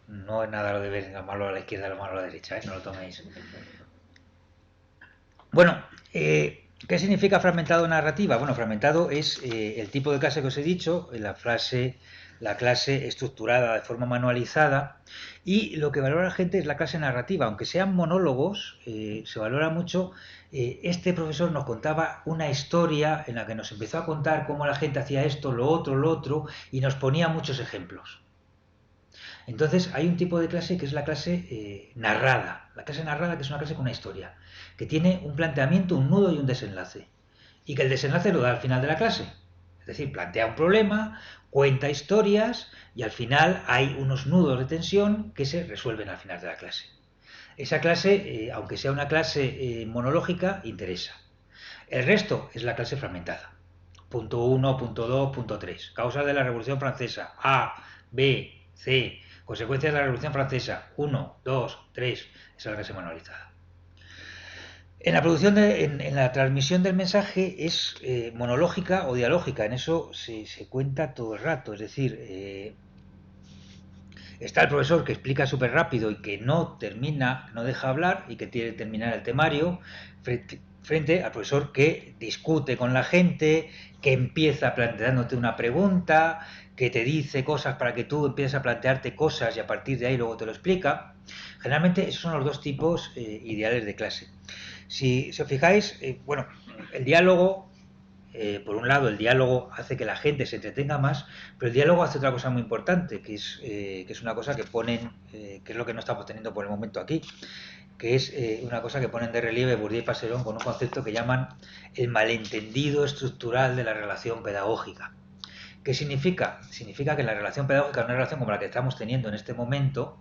B: No es nada lo de ver lo malo a la izquierda y lo malo a la derecha, ¿eh? No lo toméis. Bueno, ¿qué significa fragmentado narrativa? Bueno, fragmentado es el tipo de clase que os he dicho, la clase estructurada de forma manualizada, y lo que valora la gente es la clase narrativa. Aunque sean monólogos, se valora mucho. Este profesor nos contaba una historia en la que nos empezó a contar cómo la gente hacía esto, lo otro, y nos ponía muchos ejemplos. Entonces hay un tipo de clase que es la clase narrada. La clase narrada, que es una clase con una historia, que tiene un planteamiento, un nudo y un desenlace. Y que el desenlace lo da al final de la clase. Es decir, plantea un problema, cuenta historias y al final hay unos nudos de tensión que se resuelven al final de la clase. Esa clase, aunque sea una clase monológica, interesa. El resto es la clase fragmentada. Punto 1, punto 2, punto 3. Causas de la Revolución Francesa. A, B, C. Consecuencias de la Revolución Francesa. 1, 2, 3. Esa es la clase manualizada. En la producción, en la transmisión del mensaje es monológica o dialógica. En eso se cuenta todo el rato. Es decir, está el profesor que explica súper rápido y que no termina, no deja hablar y que tiene que terminar el temario, frente al profesor que discute con la gente, que empieza planteándote una pregunta, que te dice cosas para que tú empieces a plantearte cosas y a partir de ahí luego te lo explica. Generalmente esos son los dos tipos ideales de clase. Si os fijáis, bueno, el diálogo, por un lado, el diálogo hace que la gente se entretenga más, pero el diálogo hace otra cosa muy importante, que es una cosa que ponen, que es lo que no estamos teniendo por el momento aquí, que es una cosa que ponen de relieve Bourdieu y Passerón con un concepto que llaman el malentendido estructural de la relación pedagógica. ¿Qué significa? Significa que la relación pedagógica es una relación como la que estamos teniendo en este momento,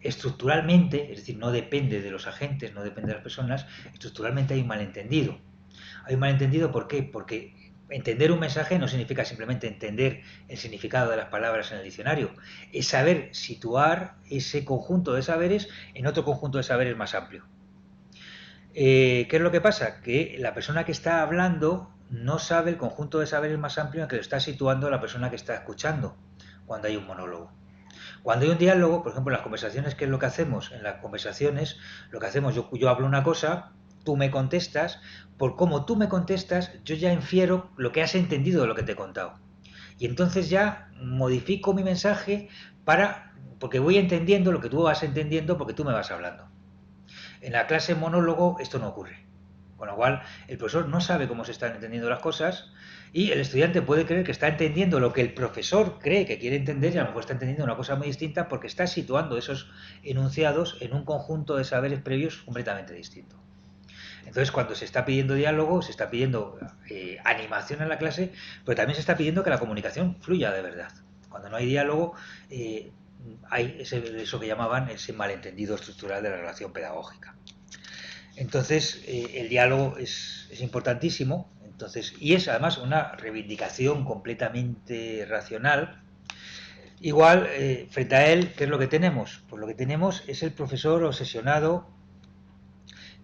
B: estructuralmente, es decir, no depende de los agentes, no depende de las personas, estructuralmente hay un malentendido. Hay un malentendido, ¿por qué? Porque entender un mensaje no significa simplemente entender el significado de las palabras en el diccionario, es saber situar ese conjunto de saberes en otro conjunto de saberes más amplio. ¿Qué es lo que pasa? Que la persona que está hablando no sabe el conjunto de saberes más amplio en que lo está situando la persona que está escuchando cuando hay un monólogo. Cuando hay un diálogo, por ejemplo, en las conversaciones, ¿qué es lo que hacemos? En las conversaciones, lo que hacemos, yo hablo una cosa, tú me contestas, por cómo tú me contestas, yo ya infiero lo que has entendido de lo que te he contado. Y entonces ya modifico mi mensaje porque voy entendiendo lo que tú vas entendiendo porque tú me vas hablando. En la clase monólogo esto no ocurre. Con lo cual, el profesor no sabe cómo se están entendiendo las cosas y el estudiante puede creer que está entendiendo lo que el profesor cree que quiere entender y a lo mejor está entendiendo una cosa muy distinta porque está situando esos enunciados en un conjunto de saberes previos completamente distinto. Entonces, cuando se está pidiendo diálogo, se está pidiendo animación en la clase, pero también se está pidiendo que la comunicación fluya de verdad. Cuando no hay diálogo, hay eso que llamaban ese malentendido estructural de la relación pedagógica. Entonces, el diálogo es importantísimo, entonces, y es además una reivindicación completamente racional. Igual, frente a él, ¿qué es lo que tenemos? Pues lo que tenemos es el profesor obsesionado,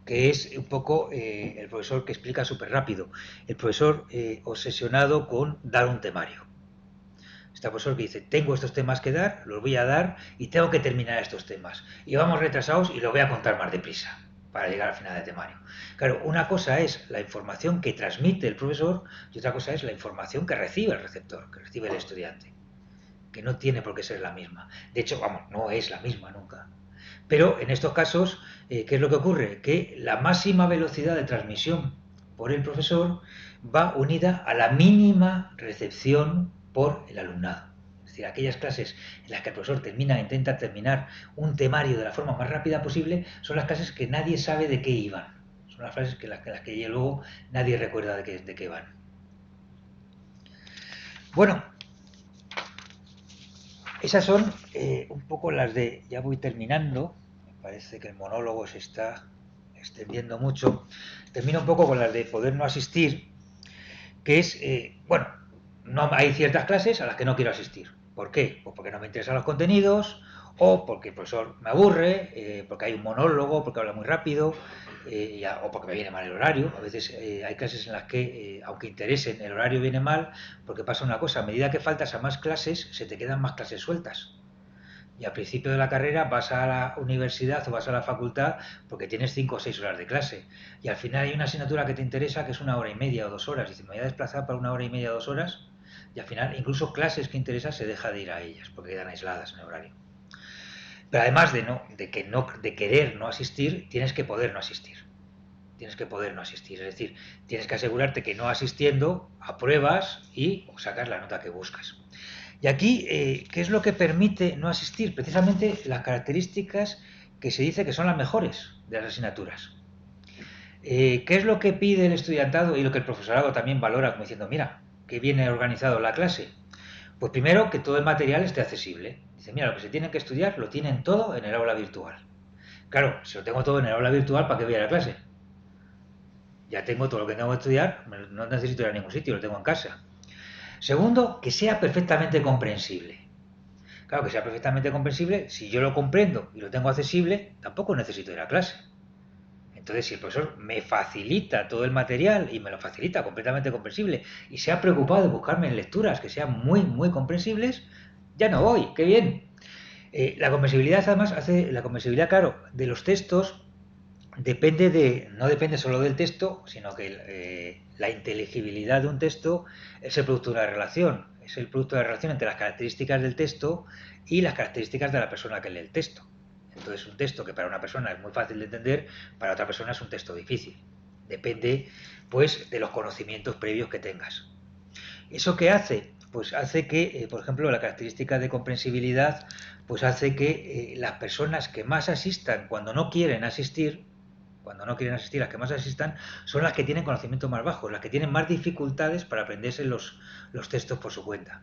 B: que es un poco el profesor que explica súper rápido, el profesor obsesionado con dar un temario. Este profesor que dice, tengo estos temas que dar, los voy a dar y tengo que terminar estos temas. Y vamos retrasados y lo voy a contar más deprisa para llegar al final del temario. Claro, una cosa es la información que transmite el profesor y otra cosa es la información que recibe el receptor, que recibe el estudiante, que no tiene por qué ser la misma. De hecho, vamos, no es la misma nunca. Pero en estos casos, ¿qué es lo que ocurre? Que la máxima velocidad de transmisión por el profesor va unida a la mínima recepción por el alumnado. Es decir, aquellas clases en las que el profesor intenta terminar un temario de la forma más rápida posible, son las clases que nadie sabe de qué iban. Son las clases en las que luego nadie recuerda de qué van. Bueno, esas son un poco las de... Ya voy terminando. Me parece que el monólogo se está extendiendo mucho. Termino un poco con las de poder no asistir, que es, bueno, no hay ciertas clases a las que no quiero asistir. ¿Por qué? Pues porque no me interesan los contenidos, o porque el profesor me aburre, porque hay un monólogo, porque habla muy rápido, o porque me viene mal el horario. A veces hay clases en las que, aunque interesen, el horario viene mal, porque pasa una cosa: a medida que faltas a más clases, se te quedan más clases sueltas. Y al principio de la carrera vas a la universidad o vas a la facultad porque tienes 5 o 6 horas de clase. Y al final hay una asignatura que te interesa que es 1 hora y media o 2 horas. Y dices, me voy a desplazar para 1 hora y media o 2 horas. Y al final, incluso clases que interesan, se deja de ir a ellas porque quedan aisladas en el horario. Pero además de querer no asistir, tienes que poder no asistir. Tienes que poder no asistir. Es decir, tienes que asegurarte que no asistiendo apruebas y sacas la nota que buscas. Y aquí, ¿qué es lo que permite no asistir? Precisamente las características que se dice que son las mejores de las asignaturas. ¿Qué es lo que pide el estudiantado y lo que el profesorado también valora, como diciendo, mira, que viene organizado la clase? Pues primero, que todo el material esté accesible. Dice, mira, lo que se tiene que estudiar lo tienen todo en el aula virtual. Claro, si lo tengo todo en el aula virtual, ¿para qué voy a la clase? Ya tengo todo lo que tengo que estudiar, no necesito ir a ningún sitio, lo tengo en casa. Segundo, que sea perfectamente comprensible. Claro, que sea perfectamente comprensible, si yo lo comprendo y lo tengo accesible, tampoco necesito ir a clase. Entonces, si el profesor me facilita todo el material y me lo facilita completamente comprensible y se ha preocupado de buscarme en lecturas que sean muy, muy comprensibles, ya no voy, qué bien. La comprensibilidad, además, la comprensibilidad, claro, de los textos no depende solo del texto, sino que la inteligibilidad de un texto es el producto de una relación, es el producto de la relación entre las características del texto y las características de la persona que lee el texto. Entonces, un texto que para una persona es muy fácil de entender, para otra persona es un texto difícil. Depende, pues, de los conocimientos previos que tengas. ¿Eso qué hace? Pues hace que, por ejemplo, la característica de comprensibilidad, pues hace que las personas que más asistan cuando no quieren asistir, las que más asistan, son las que tienen conocimientos más bajos, las que tienen más dificultades para aprenderse los textos por su cuenta.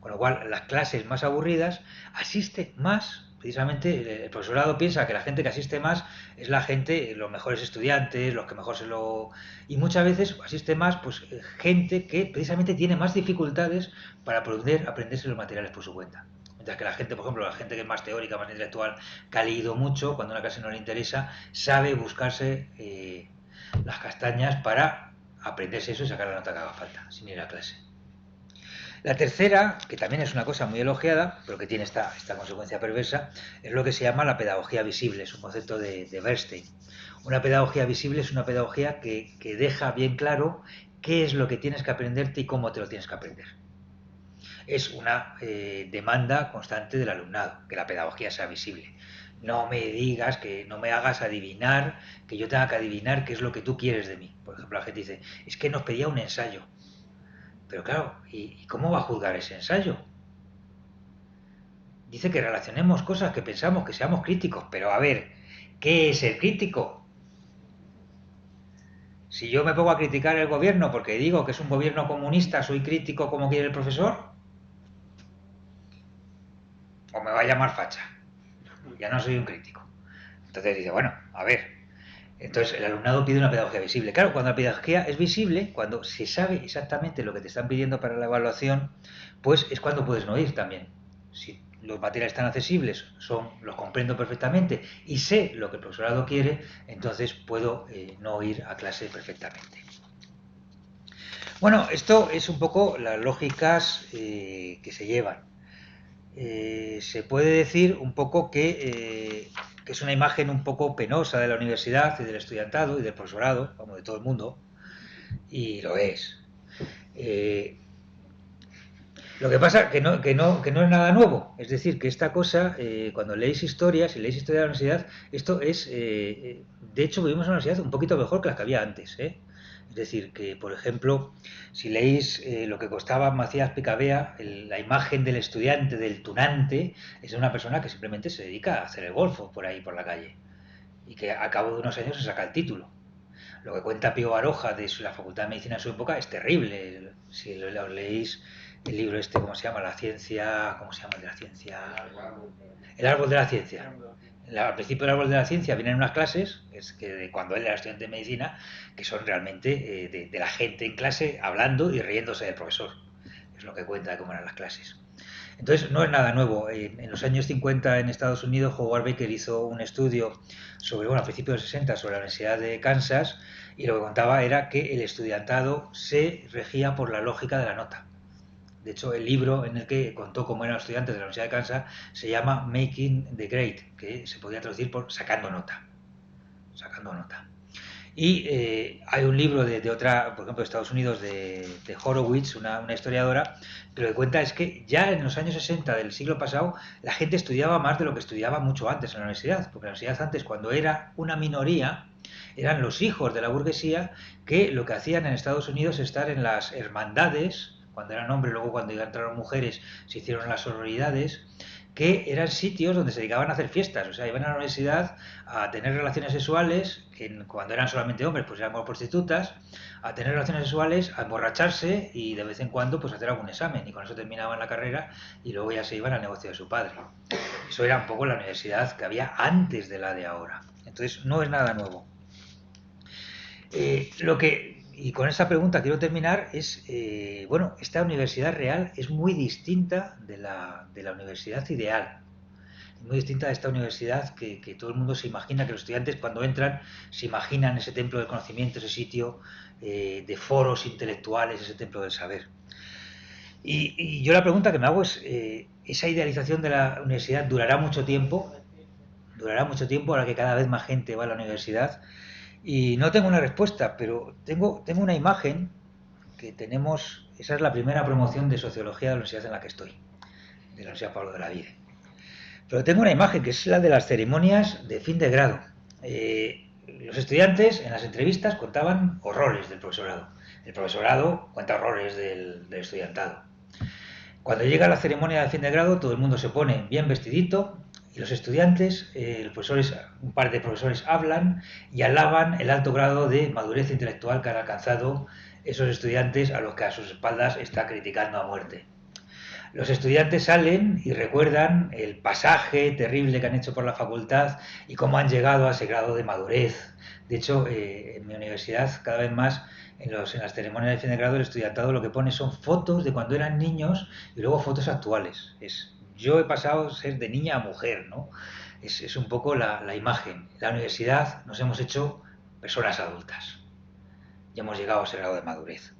B: Con lo cual, las clases más aburridas asiste más. Precisamente el profesorado piensa que la gente que asiste más es la gente, los mejores estudiantes, los que mejor se lo... Y muchas veces asiste más pues gente que precisamente tiene más dificultades para poder aprenderse los materiales por su cuenta. Mientras que la gente, por ejemplo, la gente que es más teórica, más intelectual, que ha leído mucho, cuando una clase no le interesa, sabe buscarse las castañas para aprenderse eso y sacar la nota que haga falta, sin ir a clase. La tercera, que también es una cosa muy elogiada, pero que tiene esta consecuencia perversa, es lo que se llama la pedagogía visible, es un concepto de Bernstein. Una pedagogía visible es una pedagogía que deja bien claro qué es lo que tienes que aprenderte y cómo te lo tienes que aprender. Es una demanda constante del alumnado, que la pedagogía sea visible. No me digas, que no me hagas adivinar, que yo tenga que adivinar qué es lo que tú quieres de mí. Por ejemplo, la gente dice, es que nos pedía un ensayo. Pero claro, ¿y cómo va a juzgar ese ensayo? Dice que relacionemos cosas, que pensamos, que seamos críticos, pero a ver, ¿qué es ser crítico? Si yo me pongo a criticar el gobierno porque digo que es un gobierno comunista, ¿soy crítico como quiere el profesor? ¿O me va a llamar facha? Ya no soy un crítico. Entonces dice, bueno, a ver. Entonces el alumnado pide una pedagogía visible. Claro, cuando la pedagogía es visible, cuando se sabe exactamente lo que te están pidiendo para la evaluación, pues es cuando puedes no ir también. Si los materiales están accesibles, los comprendo perfectamente y sé lo que el profesorado quiere, entonces puedo no ir a clase perfectamente. Bueno, esto es un poco las lógicas que se llevan. Se puede decir un poco que es una imagen un poco penosa de la universidad y del estudiantado y del profesorado, como de todo el mundo, y lo es. Eh, lo que pasa que no es nada nuevo, es decir, que esta cosa, cuando leéis historia, si leéis historia de la universidad, esto es, de hecho vivimos en una universidad un poquito mejor que las que había antes, ¿eh? Es decir, que por ejemplo, si leéis lo que costaba Macías Picabea, la imagen del estudiante, del tunante, es de una persona que simplemente se dedica a hacer el golfo por ahí, por la calle, y que a cabo de unos años se saca el título. Lo que cuenta Pío Baroja de la Facultad de Medicina en su época es terrible. Si lo leéis, el libro este, ¿cómo se llama? La ciencia, ¿cómo se llama el de la ciencia? El árbol de la ciencia. Al principio del árbol de la ciencia vienen unas clases, es que de cuando él era estudiante de medicina, que son realmente de la gente en clase hablando y riéndose del profesor. Es lo que cuenta de cómo eran las clases. Entonces, no es nada nuevo. En los años 50 en Estados Unidos, Howard Baker hizo un estudio sobre, bueno, a principios de los 60 sobre la Universidad de Kansas, y lo que contaba era que el estudiantado se regía por la lógica de la nota. De hecho, el libro en el que contó cómo eran los estudiantes de la Universidad de Kansas se llama Making the Grade, que se podría traducir por sacando nota. Sacando nota. Y hay un libro de otra, por ejemplo, de Estados Unidos, de Horowitz, una historiadora, que lo que cuenta es que ya en los años 60 del siglo pasado la gente estudiaba más de lo que estudiaba mucho antes en la universidad, porque la universidad antes, cuando era una minoría, eran los hijos de la burguesía que lo que hacían en Estados Unidos es estar en las hermandades, cuando eran hombres, luego cuando entraron mujeres se hicieron las sororidades, que eran sitios donde se dedicaban a hacer fiestas, o sea, iban a la universidad a tener relaciones sexuales, que cuando eran solamente hombres pues eran como prostitutas, a tener relaciones sexuales, a emborracharse y de vez en cuando pues hacer algún examen, y con eso terminaban la carrera y luego ya se iban al negocio de su padre. Eso era un poco la universidad que había antes de la de ahora. Entonces no es nada nuevo. Y con esta pregunta quiero terminar, bueno, esta universidad real es muy distinta de la universidad ideal, muy distinta de esta universidad que todo el mundo se imagina, que los estudiantes cuando entran se imaginan ese templo del conocimiento, ese sitio de foros intelectuales, ese templo del saber. Y yo la pregunta que me hago es, ¿esa idealización de la universidad durará mucho tiempo? ¿Durará mucho tiempo ahora que cada vez más gente va a la universidad? Y no tengo una respuesta, pero tengo una imagen que tenemos, esa es la primera promoción de Sociología de la universidad en la que estoy, de la Universidad Pablo de la Vide. Pero tengo una imagen que es la de las ceremonias de fin de grado. Los estudiantes en las entrevistas contaban horrores del profesorado. El profesorado cuenta horrores del estudiantado. Cuando llega la ceremonia de fin de grado, todo el mundo se pone bien vestidito y los estudiantes, un par de profesores hablan y alaban el alto grado de madurez intelectual que han alcanzado esos estudiantes a los que a sus espaldas está criticando a muerte. Los estudiantes salen y recuerdan el pasaje terrible que han hecho por la facultad y cómo han llegado a ese grado de madurez. De hecho, en mi universidad, cada vez más, en las ceremonias de fin de grado, el estudiantado lo que pone son fotos de cuando eran niños y luego fotos actuales. Yo he pasado a ser de niña a mujer, ¿no? Es un poco la imagen. En la universidad nos hemos hecho personas adultas. Ya hemos llegado a ese grado de madurez.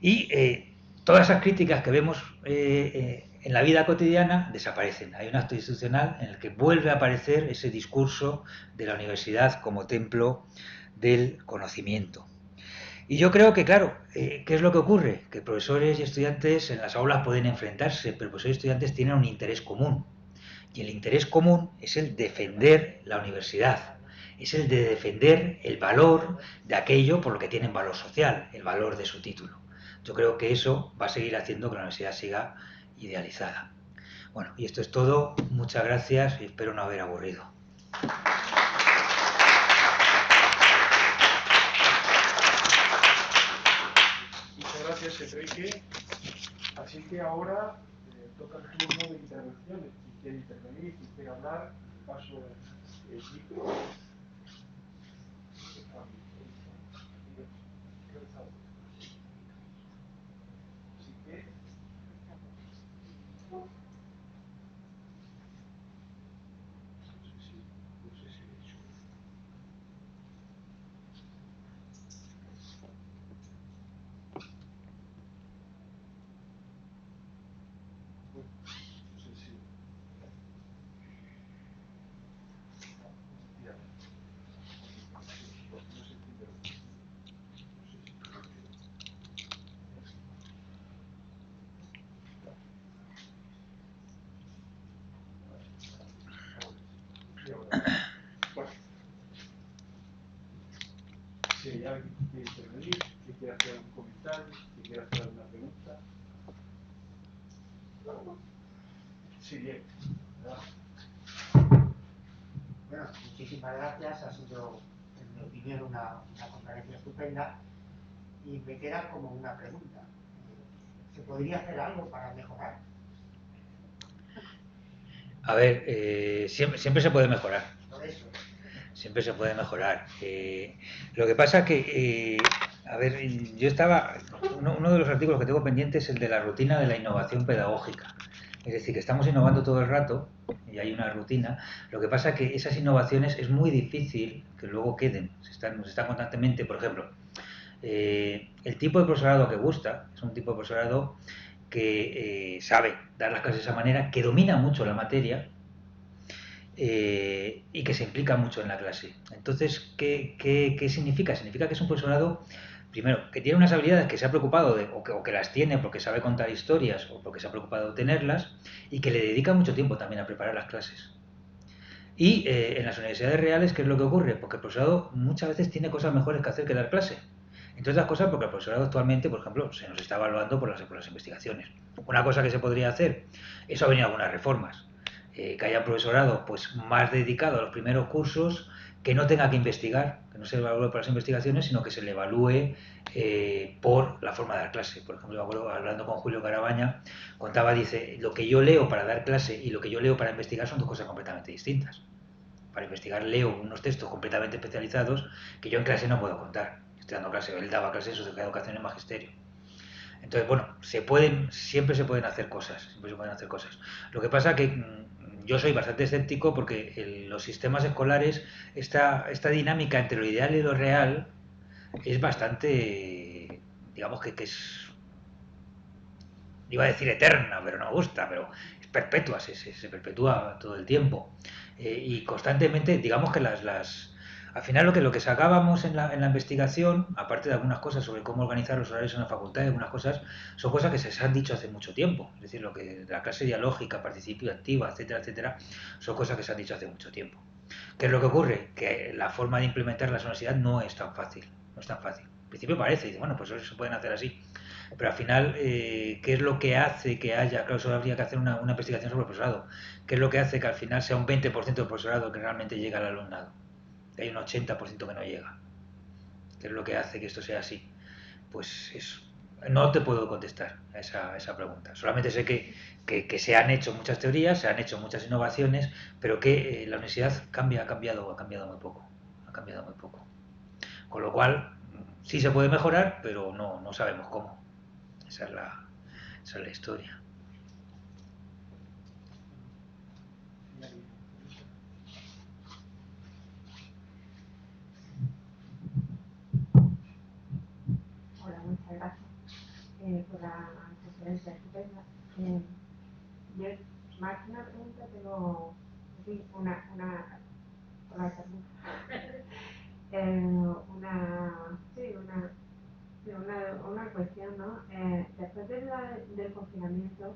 B: Y todas esas críticas que vemos en la vida cotidiana desaparecen. Hay un acto institucional en el que vuelve a aparecer ese discurso de la universidad como templo del conocimiento. Y yo creo que, claro, ¿qué es lo que ocurre? Que profesores y estudiantes en las aulas pueden enfrentarse, pero profesores y estudiantes tienen un interés común. Y el interés común es el defender la universidad, es el de defender el valor de aquello por lo que tienen valor social, el valor de su título. Yo creo que eso va a seguir haciendo que la universidad siga idealizada. Bueno, y esto es todo. Muchas gracias y espero no haber aburrido.
A: Muchas gracias, Enrique. Así que ahora toca el turno de intervenciones. Si quiere intervenir, si quiere hablar, paso el micro. Bueno, si hay alguien que quiere intervenir, que quiere hacer algún comentario, que quiere hacer alguna pregunta. Sí, bien.
C: Bueno, muchísimas gracias. Ha sido, en mi opinión, una conferencia estupenda. Y me queda como una pregunta. ¿Se podría hacer algo para mejorar?
B: A ver, siempre se puede mejorar.
C: Por eso.
B: Siempre se puede mejorar. Lo que pasa que, a ver, yo estaba, uno de los artículos que tengo pendiente es el de la rutina de la innovación pedagógica. Es decir, que estamos innovando todo el rato y hay una rutina. Lo que pasa es que esas innovaciones es muy difícil que luego queden. Nos están constantemente, por ejemplo, el tipo de profesorado que gusta es un tipo de profesorado que sabe dar las clases de esa manera, que domina mucho la materia y que se implica mucho en la clase. Entonces, ¿qué significa? Significa que es un profesorado, primero, que tiene unas habilidades que se ha preocupado de, o que las tiene porque sabe contar historias o porque se ha preocupado de tenerlas, y que le dedica mucho tiempo también a preparar las clases. Y en las universidades reales, ¿qué es lo que ocurre? Porque el profesorado muchas veces tiene cosas mejores que hacer que dar clase. Entre otras cosas porque el profesorado actualmente, por ejemplo, se nos está evaluando por las investigaciones. Una cosa que se podría hacer, eso ha venido algunas reformas, que haya profesorado pues más dedicado a los primeros cursos, que no tenga que investigar, que no se evalúe por las investigaciones, sino que se le evalúe por la forma de dar clase. Por ejemplo, me acuerdo, hablando con Julio Carabaña, contaba, dice, lo que yo leo para dar clase y lo que yo leo para investigar son dos cosas completamente distintas. Para investigar leo unos textos completamente especializados que yo en clase no puedo contar. Estoy dando clase, él daba clase en Sociedad de Educación en Magisterio. Entonces, bueno, siempre se pueden hacer cosas, siempre se pueden hacer cosas. Lo que pasa que yo soy bastante escéptico porque los sistemas escolares, esta dinámica entre lo ideal y lo real es bastante, digamos que es, iba a decir eterna, pero no me gusta, pero es perpetua, se perpetúa todo el tiempo. Y constantemente, digamos que al final lo que sacábamos en la investigación, aparte de algunas cosas sobre cómo organizar los horarios en la facultad, algunas cosas, son cosas que se han dicho hace mucho tiempo. Es decir, lo que la clase dialógica, participativa, etcétera, etcétera, son cosas que se han dicho hace mucho tiempo. ¿Qué es lo que ocurre? Que la forma de implementar la universidad no es tan fácil, no es tan fácil. Al principio parece, y dice, bueno, pues eso se pueden hacer así, pero al final, ¿qué es lo que hace que haya, claro, solo habría que hacer una investigación sobre el profesorado, qué es lo que hace que al final sea un 20% del profesorado que realmente llega al alumnado, que hay un 80% que no llega? ¿Qué es lo que hace que esto sea así? Pues eso, no te puedo contestar a esa pregunta. Solamente sé que se han hecho muchas teorías, se han hecho muchas innovaciones, pero que la universidad ha cambiado muy poco. Ha cambiado muy poco. Con lo cual, sí se puede mejorar, pero no sabemos cómo. Esa es la historia.
D: Hola, muchas gracias por la conferencia estupenda. Yo, más que una pregunta, tengo hola, una cuestión, ¿no? Después del confinamiento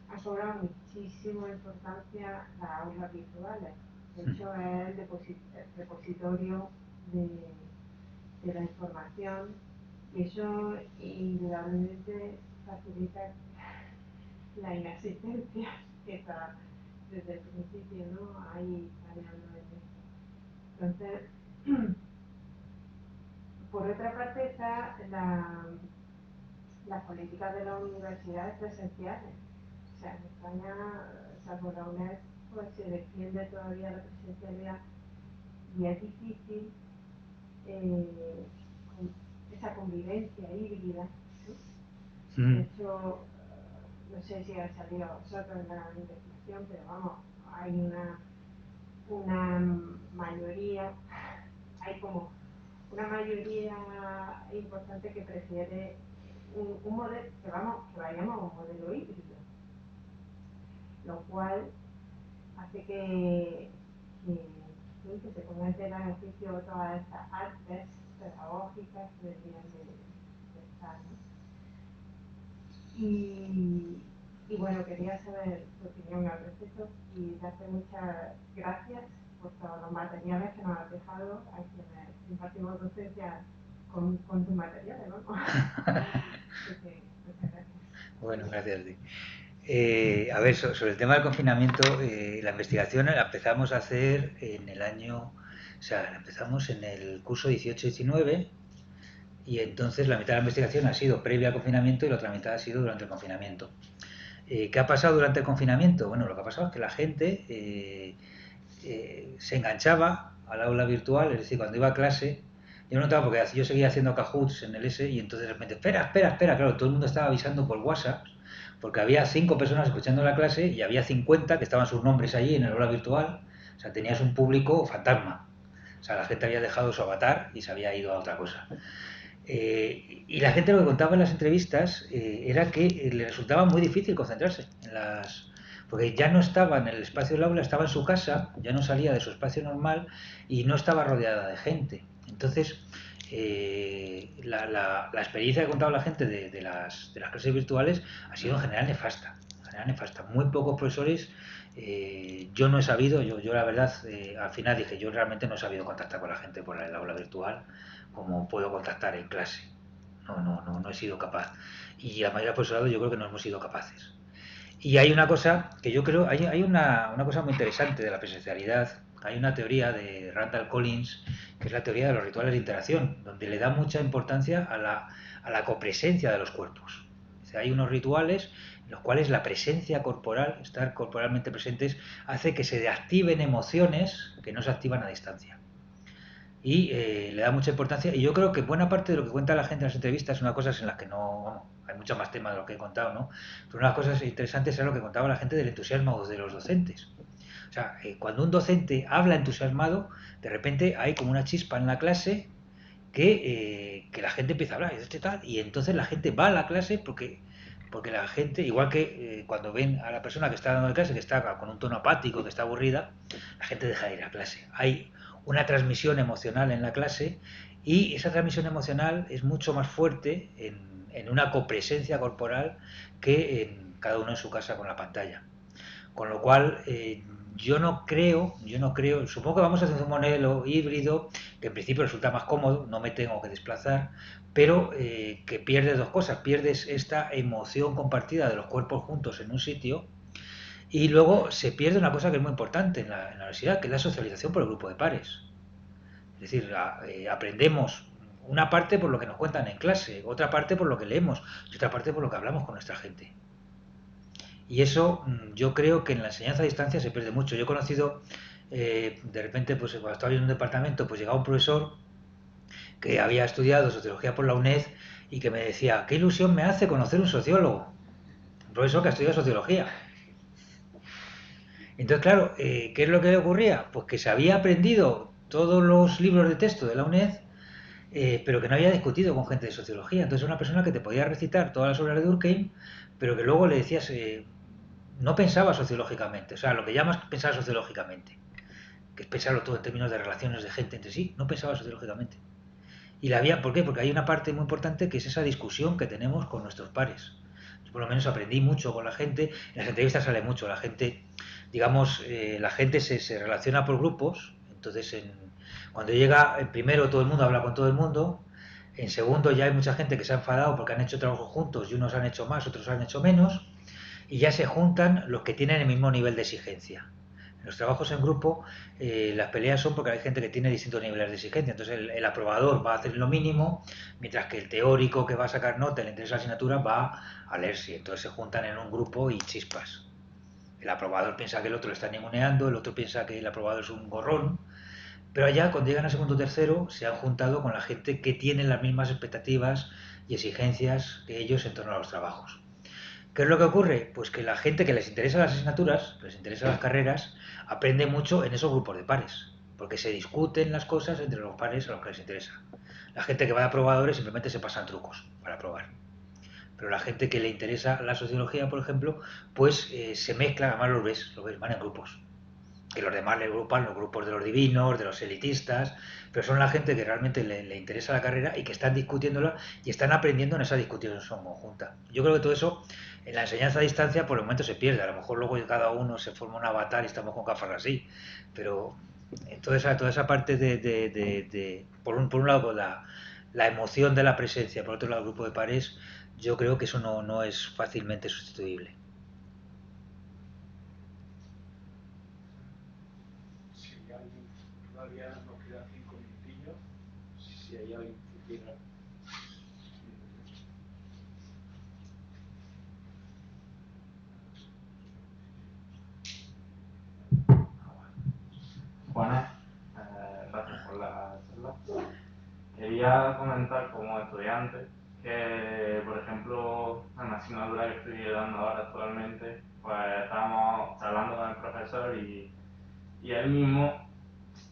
D: ha sobrado muchísima importancia las aulas virtuales. De hecho, es el repositorio de la información, y eso indudablemente facilita la inasistencia que está desde el principio, ¿no? Ahí fallando en esto. Entonces, por otra parte está las políticas de las universidades presenciales. O sea, en España, salvo la UNED, pues se defiende todavía la presencialidad, y es difícil esa convivencia híbrida, ¿no? De hecho, no sé si ha salido a vosotros en la investigación, pero vamos, hay una mayoría, hay como una mayoría importante que prefiere un modelo, que vayamos a un modelo híbrido, lo cual hace que se pongan en tela de juicio todas estas artes pedagógicas que deberían de estar, ¿no? Y bueno, quería saber tu opinión al respecto y darte muchas gracias por todos los materiales que nos has dejado a quienes impartimos docencia con tus materiales, ¿no? Muchas gracias.
B: Bueno, gracias a ti. A ver, sobre el tema del confinamiento, la investigación la empezamos a hacer en el año, o sea, la empezamos en el curso 18-19, y entonces la mitad de la investigación ha sido previa al confinamiento y la otra mitad ha sido durante el confinamiento. ¿Qué ha pasado durante el confinamiento? Bueno, lo que ha pasado es que la gente se enganchaba al aula virtual, es decir, cuando iba a clase, Yo lo notaba porque yo seguía haciendo Cahoots en el S y entonces de repente, espera, espera, espera, claro, todo el mundo estaba avisando por WhatsApp porque había 5 personas escuchando la clase y había 50 que estaban sus nombres allí en el aula virtual, o sea, tenías un público fantasma, o sea, la gente había dejado su avatar y se había ido a otra cosa. Y la gente lo que contaba en las entrevistas era que le resultaba muy difícil concentrarse en porque ya no estaba en el espacio del aula, estaba en su casa, ya no salía de su espacio normal y no estaba rodeada de gente. Entonces, la experiencia que contaba la gente de las clases virtuales ha sido en general nefasta. En general nefasta. Muy pocos profesores, yo no he sabido, yo la verdad, al final dije, yo realmente no he sabido contactar con la gente por el aula virtual como puedo contactar en clase. No he sido capaz. Y la mayoría del profesorado yo creo que no hemos sido capaces. Y hay una cosa que yo creo, hay una cosa muy interesante de la presencialidad. Hay una teoría de Randall Collins, que es la teoría de los rituales de interacción, donde le da mucha importancia a la copresencia de los cuerpos. O sea, hay unos rituales en los cuales la presencia corporal, estar corporalmente presentes, hace que se activen emociones que no se activan a distancia. Y le da mucha importancia. Y yo creo que buena parte de lo que cuenta la gente en las entrevistas son unas cosas en las que no, vamos, hay mucho más tema de lo que he contado, ¿no? Pero una de las cosas interesantes era lo que contaba la gente del entusiasmo de los docentes. O sea, cuando un docente habla entusiasmado, de repente hay como una chispa en la clase que la gente empieza a hablar y tal, y entonces la gente va a la clase porque la gente, igual que cuando ven a la persona que está dando la clase, que está con un tono apático, que está aburrida, la gente deja de ir a clase. Hay una transmisión emocional en la clase y esa transmisión emocional es mucho más fuerte en una copresencia corporal que en cada uno en su casa con la pantalla. Con lo cual, yo no creo, supongo que vamos a hacer un modelo híbrido que en principio resulta más cómodo, no me tengo que desplazar, pero que pierdes dos cosas, pierdes esta emoción compartida de los cuerpos juntos en un sitio y luego se pierde una cosa que es muy importante en la universidad, que es la socialización por el grupo de pares. Es decir, aprendemos una parte por lo que nos cuentan en clase, otra parte por lo que leemos y otra parte por lo que hablamos con nuestra gente. Y eso yo creo que en la enseñanza a distancia se pierde mucho. Yo he conocido, de repente, pues cuando estaba en un departamento, pues llegaba un profesor que había estudiado sociología por la UNED y que me decía, qué ilusión me hace conocer un sociólogo, un profesor que ha estudiado sociología. Entonces, claro, ¿qué es lo que le ocurría? Pues que se había aprendido todos los libros de texto de la UNED, pero que no había discutido con gente de sociología. Entonces, una persona que te podía recitar todas las obras de Durkheim, pero que luego le decías, no pensaba sociológicamente, o sea, lo que llamas pensar sociológicamente, que es pensarlo todo en términos de relaciones de gente entre sí, no pensaba sociológicamente. Y la había, ¿por qué? Porque hay una parte muy importante que es esa discusión que tenemos con nuestros pares. Yo por lo menos aprendí mucho con la gente, en las entrevistas sale mucho, la gente, digamos, la gente se relaciona por grupos, entonces cuando llega en primero todo el mundo habla con todo el mundo, en segundo ya hay mucha gente que se ha enfadado porque han hecho trabajo juntos y unos han hecho más, otros han hecho menos, y ya se juntan los que tienen el mismo nivel de exigencia. En los trabajos en grupo las peleas son porque hay gente que tiene distintos niveles de exigencia. Entonces el aprobador va a hacer lo mínimo, mientras que el teórico que va a sacar nota, le interesa la asignatura, va a leerse. Entonces se juntan en un grupo y chispas. El aprobador piensa que el otro le está ninguneando, el otro piensa que el aprobador es un gorrón, pero allá cuando llegan a segundo o tercero se han juntado con la gente que tiene las mismas expectativas y exigencias que ellos en torno a los trabajos. ¿Qué es lo que ocurre? Pues que la gente que les interesa las asignaturas, que les interesan las carreras, aprende mucho en esos grupos de pares, porque se discuten las cosas entre los pares a los que les interesa. La gente que va de aprobadores simplemente se pasan trucos para aprobar. Pero la gente que le interesa la sociología, por ejemplo, pues se mezcla, además lo ves, van en grupos. Que los demás le agrupan los grupos de los divinos, de los elitistas, pero son la gente que realmente le interesa la carrera y que están discutiéndola y están aprendiendo en esa discusión conjunta. Yo creo que todo eso en la enseñanza a distancia por el momento se pierde. A lo mejor luego cada uno se forma un avatar y estamos con gafas así, pero toda esa parte por un lado, pues la emoción de la presencia, por otro lado, el grupo de pares, yo creo que eso no es fácilmente sustituible.
A: Todavía nos quedan 5 minutillos. Si hay alguien que quiera.
E: Juana, gracias por la charla. quería comentar como estudiante que, por ejemplo, en la asignatura que estoy dando ahora actualmente, pues estábamos hablando con el profesor y él mismo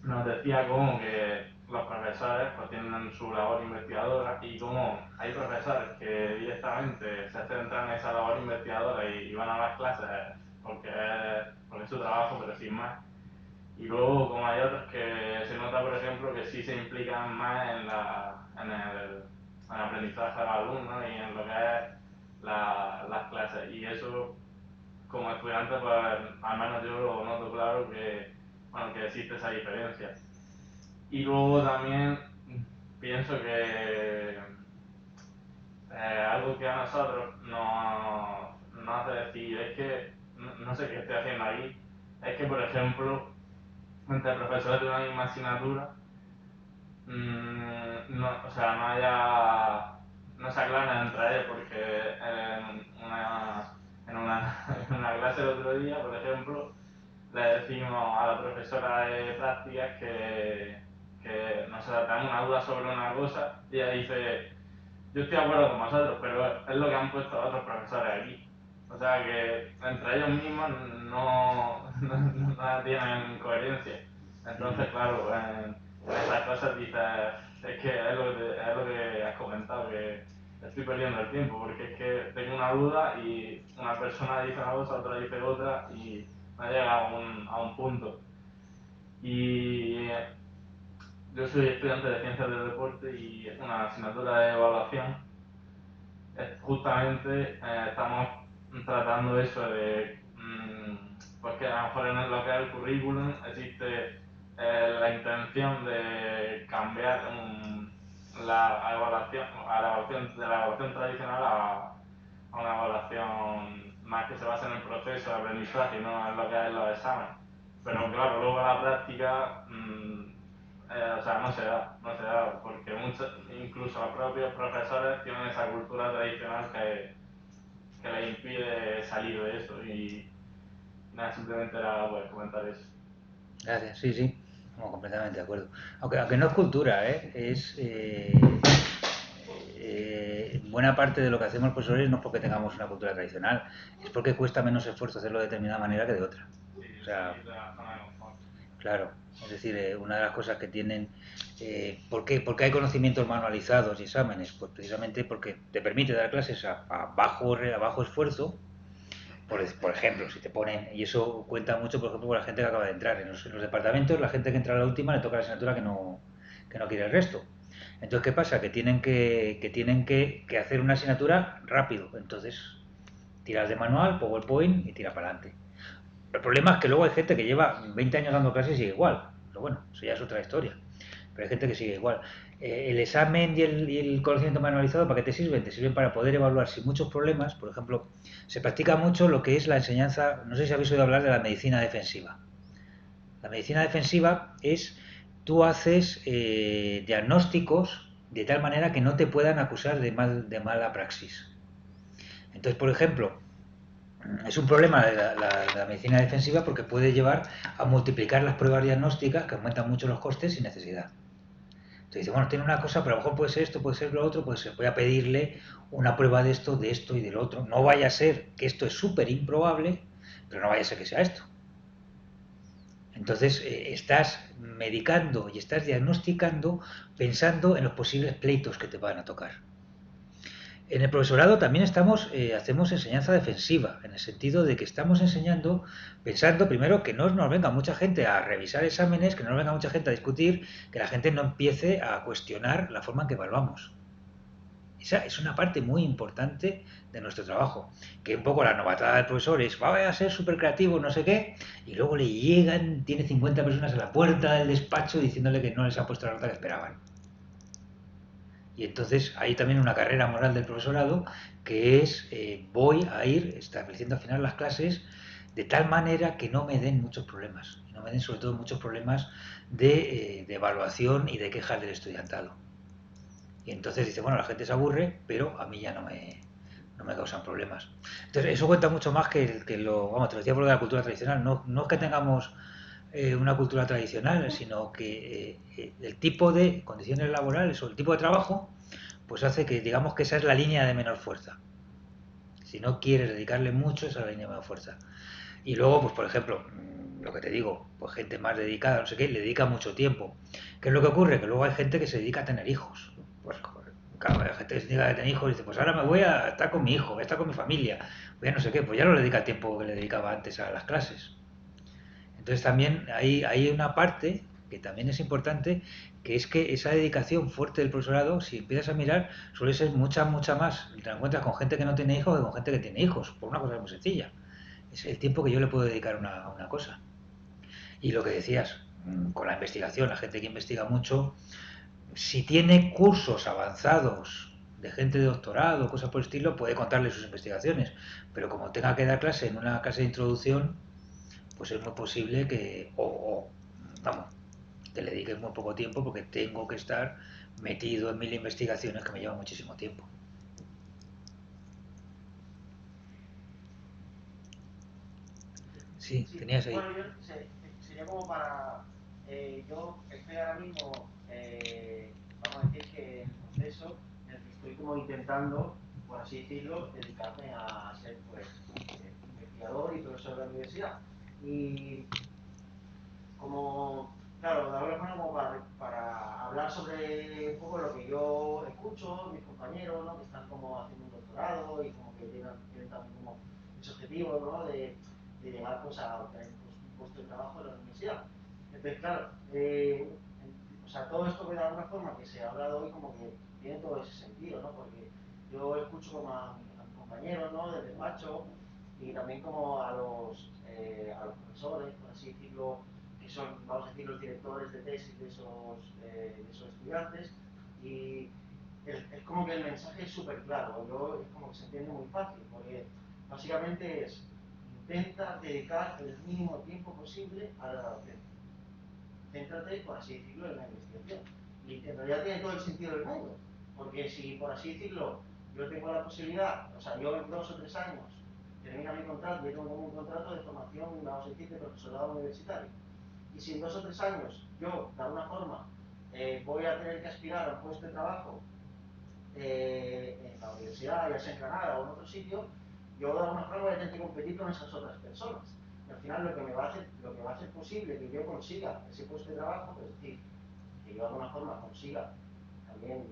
E: nos decía como que los profesores pues tienen su labor investigadora y como hay profesores que directamente se centran en esa labor investigadora y van a las clases porque es su trabajo, pero sin más. Y luego como hay otros que se nota, por ejemplo, que sí se implican más en el aprendizaje de los alumnos y en lo que es las clases. Y eso, como estudiante, pues al menos yo lo noto claro que, bueno, que existe esa diferencia. Y luego también pienso que algo que a nosotros nos hace decir es que no sé qué estoy haciendo ahí, es que, por ejemplo, entre profesores de una misma asignatura, no, o sea, no se aclaran entre ellos porque en una clase el otro día, por ejemplo, le decimos a la profesora de prácticas que nos tenemos una duda sobre una cosa y ella dice, yo estoy de acuerdo con vosotros, pero es lo que han puesto otros profesores aquí. O sea que entre ellos mismos no tienen coherencia. Entonces, claro, en esas cosas dices, es que es lo que has comentado, que estoy perdiendo el tiempo, porque es que tengo una duda y una persona dice una cosa, otra dice otra y no llega a un punto. Y yo soy estudiante de Ciencias del Deporte y una asignatura de evaluación. Justamente estamos tratando eso de pues que a lo mejor en lo que es el currículum existe la intención de cambiar la evaluación, de la evaluación tradicional a una evaluación más que se basa en el proceso de aprendizaje y no en lo que es los exámenes. Pero claro, luego la práctica o sea, no se da, porque incluso los propios profesores tienen esa cultura tradicional que les impide salir de eso y nada, simplemente era poder comentar eso.
B: Gracias, sí, sí, no, completamente de acuerdo. Aunque no es cultura, es buena parte de lo que hacemos los profesores no es porque tengamos una cultura tradicional, es porque cuesta menos esfuerzo hacerlo de determinada manera que de otra. O sea, claro, es decir, una de las cosas que tienen... ¿por qué hay conocimientos manualizados y exámenes? Pues precisamente porque te permite dar clases a bajo esfuerzo. Por ejemplo, si te ponen, y eso cuenta mucho, por ejemplo, con la gente que acaba de entrar en los departamentos, la gente que entra a la última le toca la asignatura que no quiere el resto. Entonces, ¿qué pasa? Que tienen que hacer una asignatura rápido. Entonces, tiras de manual, PowerPoint y tira para adelante. El problema es que luego hay gente que lleva 20 años dando clases y sigue igual. Pero bueno, eso ya es otra historia. Pero hay gente que sigue igual. El examen y el conocimiento manualizado, ¿para qué te sirven? Te sirven para poder evaluar sin muchos problemas. Por ejemplo, se practica mucho lo que es la enseñanza, no sé si habéis oído hablar de la medicina defensiva. La medicina defensiva es, tú haces diagnósticos de tal manera que no te puedan acusar de mala praxis. Entonces, por ejemplo, es un problema de la medicina defensiva porque puede llevar a multiplicar las pruebas diagnósticas que aumentan mucho los costes sin necesidad. Entonces dice, bueno, tiene una cosa, pero a lo mejor puede ser esto, puede ser lo otro, pues voy a pedirle una prueba de esto y del otro. No vaya a ser que esto es súper improbable, pero no vaya a ser que sea esto. Entonces estás medicando y estás diagnosticando pensando en los posibles pleitos que te van a tocar. En el profesorado también hacemos enseñanza defensiva, en el sentido de que estamos enseñando, pensando primero que no nos venga mucha gente a revisar exámenes, que no nos venga mucha gente a discutir, que la gente no empiece a cuestionar la forma en que evaluamos. Esa es una parte muy importante de nuestro trabajo, que un poco la novatada del profesor es, va a ser súper creativo, no sé qué, y luego le llegan, tiene 50 personas a la puerta del despacho diciéndole que no les ha puesto la nota que esperaban. Y entonces hay también una carrera moral del profesorado que es voy a ir estableciendo al final las clases de tal manera que no me den muchos problemas, y no me den sobre todo muchos problemas de evaluación y de quejas del estudiantado. Y entonces dice, bueno, la gente se aburre, pero a mí ya no me causan problemas. Entonces eso cuenta mucho más que lo, vamos, te lo decía por lo de la cultura tradicional, no es que tengamos una cultura tradicional, sino que el tipo de condiciones laborales o el tipo de trabajo pues hace que digamos que esa es la línea de menor fuerza. Si no quieres dedicarle mucho, esa es la línea de menor fuerza. Y luego, pues por ejemplo, lo que te digo, pues gente más dedicada, no sé qué, le dedica mucho tiempo. ¿Qué es lo que ocurre? Que luego hay gente que se dedica a tener hijos. Pues claro, hay gente que se dedica a tener hijos y dice, pues ahora me voy a estar con mi hijo, voy a estar con mi familia, voy a no sé qué, pues ya no le dedica el tiempo que le dedicaba antes a las clases. Entonces también hay una parte que también es importante, que es que esa dedicación fuerte del profesorado, si empiezas a mirar, suele ser mucha más. Te encuentras con gente que no tiene hijos que con gente que tiene hijos, por una cosa muy sencilla. Es el tiempo que yo le puedo dedicar a una cosa. Y lo que decías, con la investigación, la gente que investiga mucho, si tiene cursos avanzados de gente de doctorado, cosas por el estilo, puede contarle sus investigaciones. Pero como tenga que dar clase en una clase de introducción, pues es muy posible que, vamos, que le dedique muy poco tiempo porque tengo que estar metido en 1000 investigaciones que me llevan muchísimo tiempo. Sí, tenías ahí.
F: Bueno, sería como para... yo estoy ahora mismo, vamos a decir que en el proceso en el que estoy como intentando, por así decirlo, dedicarme a ser pues investigador y profesor de la universidad. Y como, claro, de alguna forma como para hablar sobre un poco lo que yo escucho, mis compañeros, ¿no? Que están como haciendo un doctorado y como que tienen también como ese objetivo, ¿no? De llegar pues a obtener pues, un puesto de trabajo en la universidad. Entonces, claro, o sea, todo esto que de alguna forma que se ha hablado hoy como que tiene todo ese sentido, ¿no? Porque yo escucho como a mis compañeros, ¿no? Del despacho y también como a los profesores, por así decirlo, que son, vamos a decir, los directores de tesis de esos estudiantes, y es como que el mensaje es súper claro, es como que se entiende muy fácil, porque básicamente es intenta dedicar el mínimo tiempo posible a la docencia. Céntrate, por así decirlo, en la investigación. Y en realidad tiene todo el sentido del mundo, porque si, por así decirlo, yo tengo la posibilidad, o sea, yo en 2 o 3 años termina mi contrato, yo tengo un contrato de formación, vamos a decir, de profesorado universitario. Y si en 2 o 3 años yo, de alguna forma, voy a tener que aspirar a un puesto de trabajo en la universidad, ya sea en Granada o en otro sitio, yo de alguna forma voy a tener que competir con esas otras personas. Y al final lo que va a hacer posible que yo consiga ese puesto de trabajo, es decir, que yo de alguna forma consiga también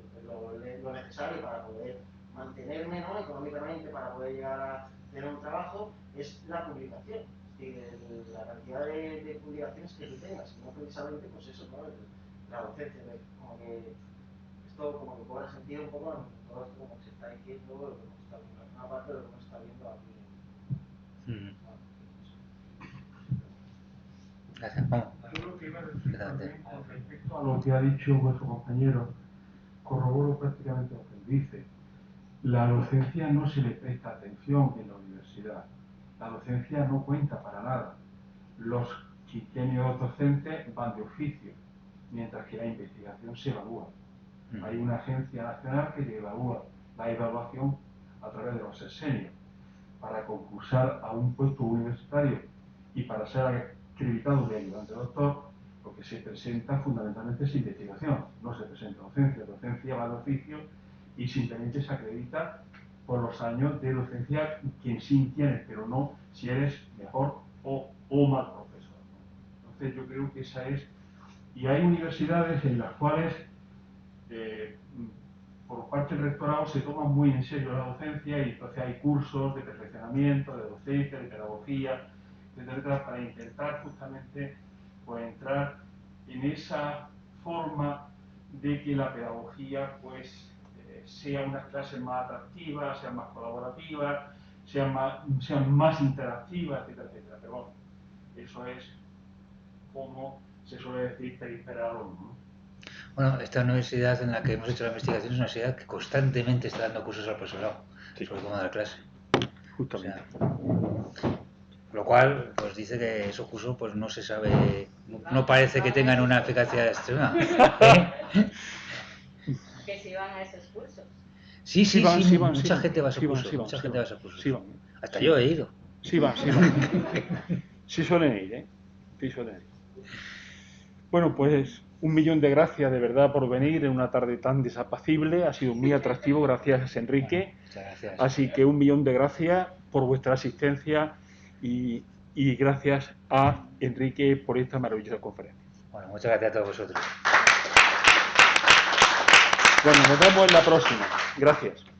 F: lo necesario para poder mantenerme, ¿no? Económicamente, para poder llegar a tener un trabajo, es la publicación. Es decir, la cantidad de publicaciones que tú tengas, y no precisamente pues eso, ¿no? La docencia, como que esto como que cobra sentido un poco en todo esto como se está diciendo, lo que hemos estado viendo, una parte de lo que hemos estado viendo aquí.
B: Gracias. Vamos.
G: Yo lo que iba a decir también con respecto a lo que ha dicho vuestro compañero, corroboro prácticamente lo que él dice. La docencia no se le presta atención en la universidad. La docencia no cuenta para nada. Los quinquenios docentes van de oficio, mientras que la investigación se evalúa. Hay una agencia nacional que evalúa la evaluación a través de los sexenios. Para concursar a un puesto universitario y para ser acreditado de ayudante doctor, lo que se presenta fundamentalmente es investigación, no se presenta docencia. Docencia va de oficio y simplemente se acredita por los años de docencia quien sí tienes, pero no si eres mejor o mal profesor. Entonces yo creo que esa es... Y hay universidades en las cuales por parte del rectorado se toma muy en serio la docencia y entonces hay cursos de perfeccionamiento, de docencia, de pedagogía, etcétera, para intentar justamente pues, entrar en esa forma de que la pedagogía pues sea una clase más atractiva, sea más colaborativa, sea más interactiva, etcétera, etcétera. Pero bueno, eso es como se suele decir periferal al alumno, ¿no?
B: Bueno, esta universidad en la que hemos hecho la investigación es una universidad que constantemente está dando cursos al profesorado sobre cómo dar clase.
A: Justamente.
B: O sea, lo cual pues dice que esos cursos pues no se sabe, no parece que tengan una eficacia extrema.
H: Que se van a esos cursos.
B: Sí, mucha gente va a esos cursos, mucha gente va a esos cursos. Hasta yo he ido.
A: Sí van. Sí suelen ir, ¿eh? Sí suelen ir. Bueno, pues 1.000.000 de gracias de verdad por venir en una tarde tan desapacible. Ha sido muy atractivo, gracias Enrique.
B: Muchas gracias.
A: Así que 1.000.000 de gracias por vuestra asistencia y gracias a Enrique por esta maravillosa conferencia.
B: Bueno, muchas gracias a todos vosotros.
A: Bueno, nos vemos en la próxima. Gracias.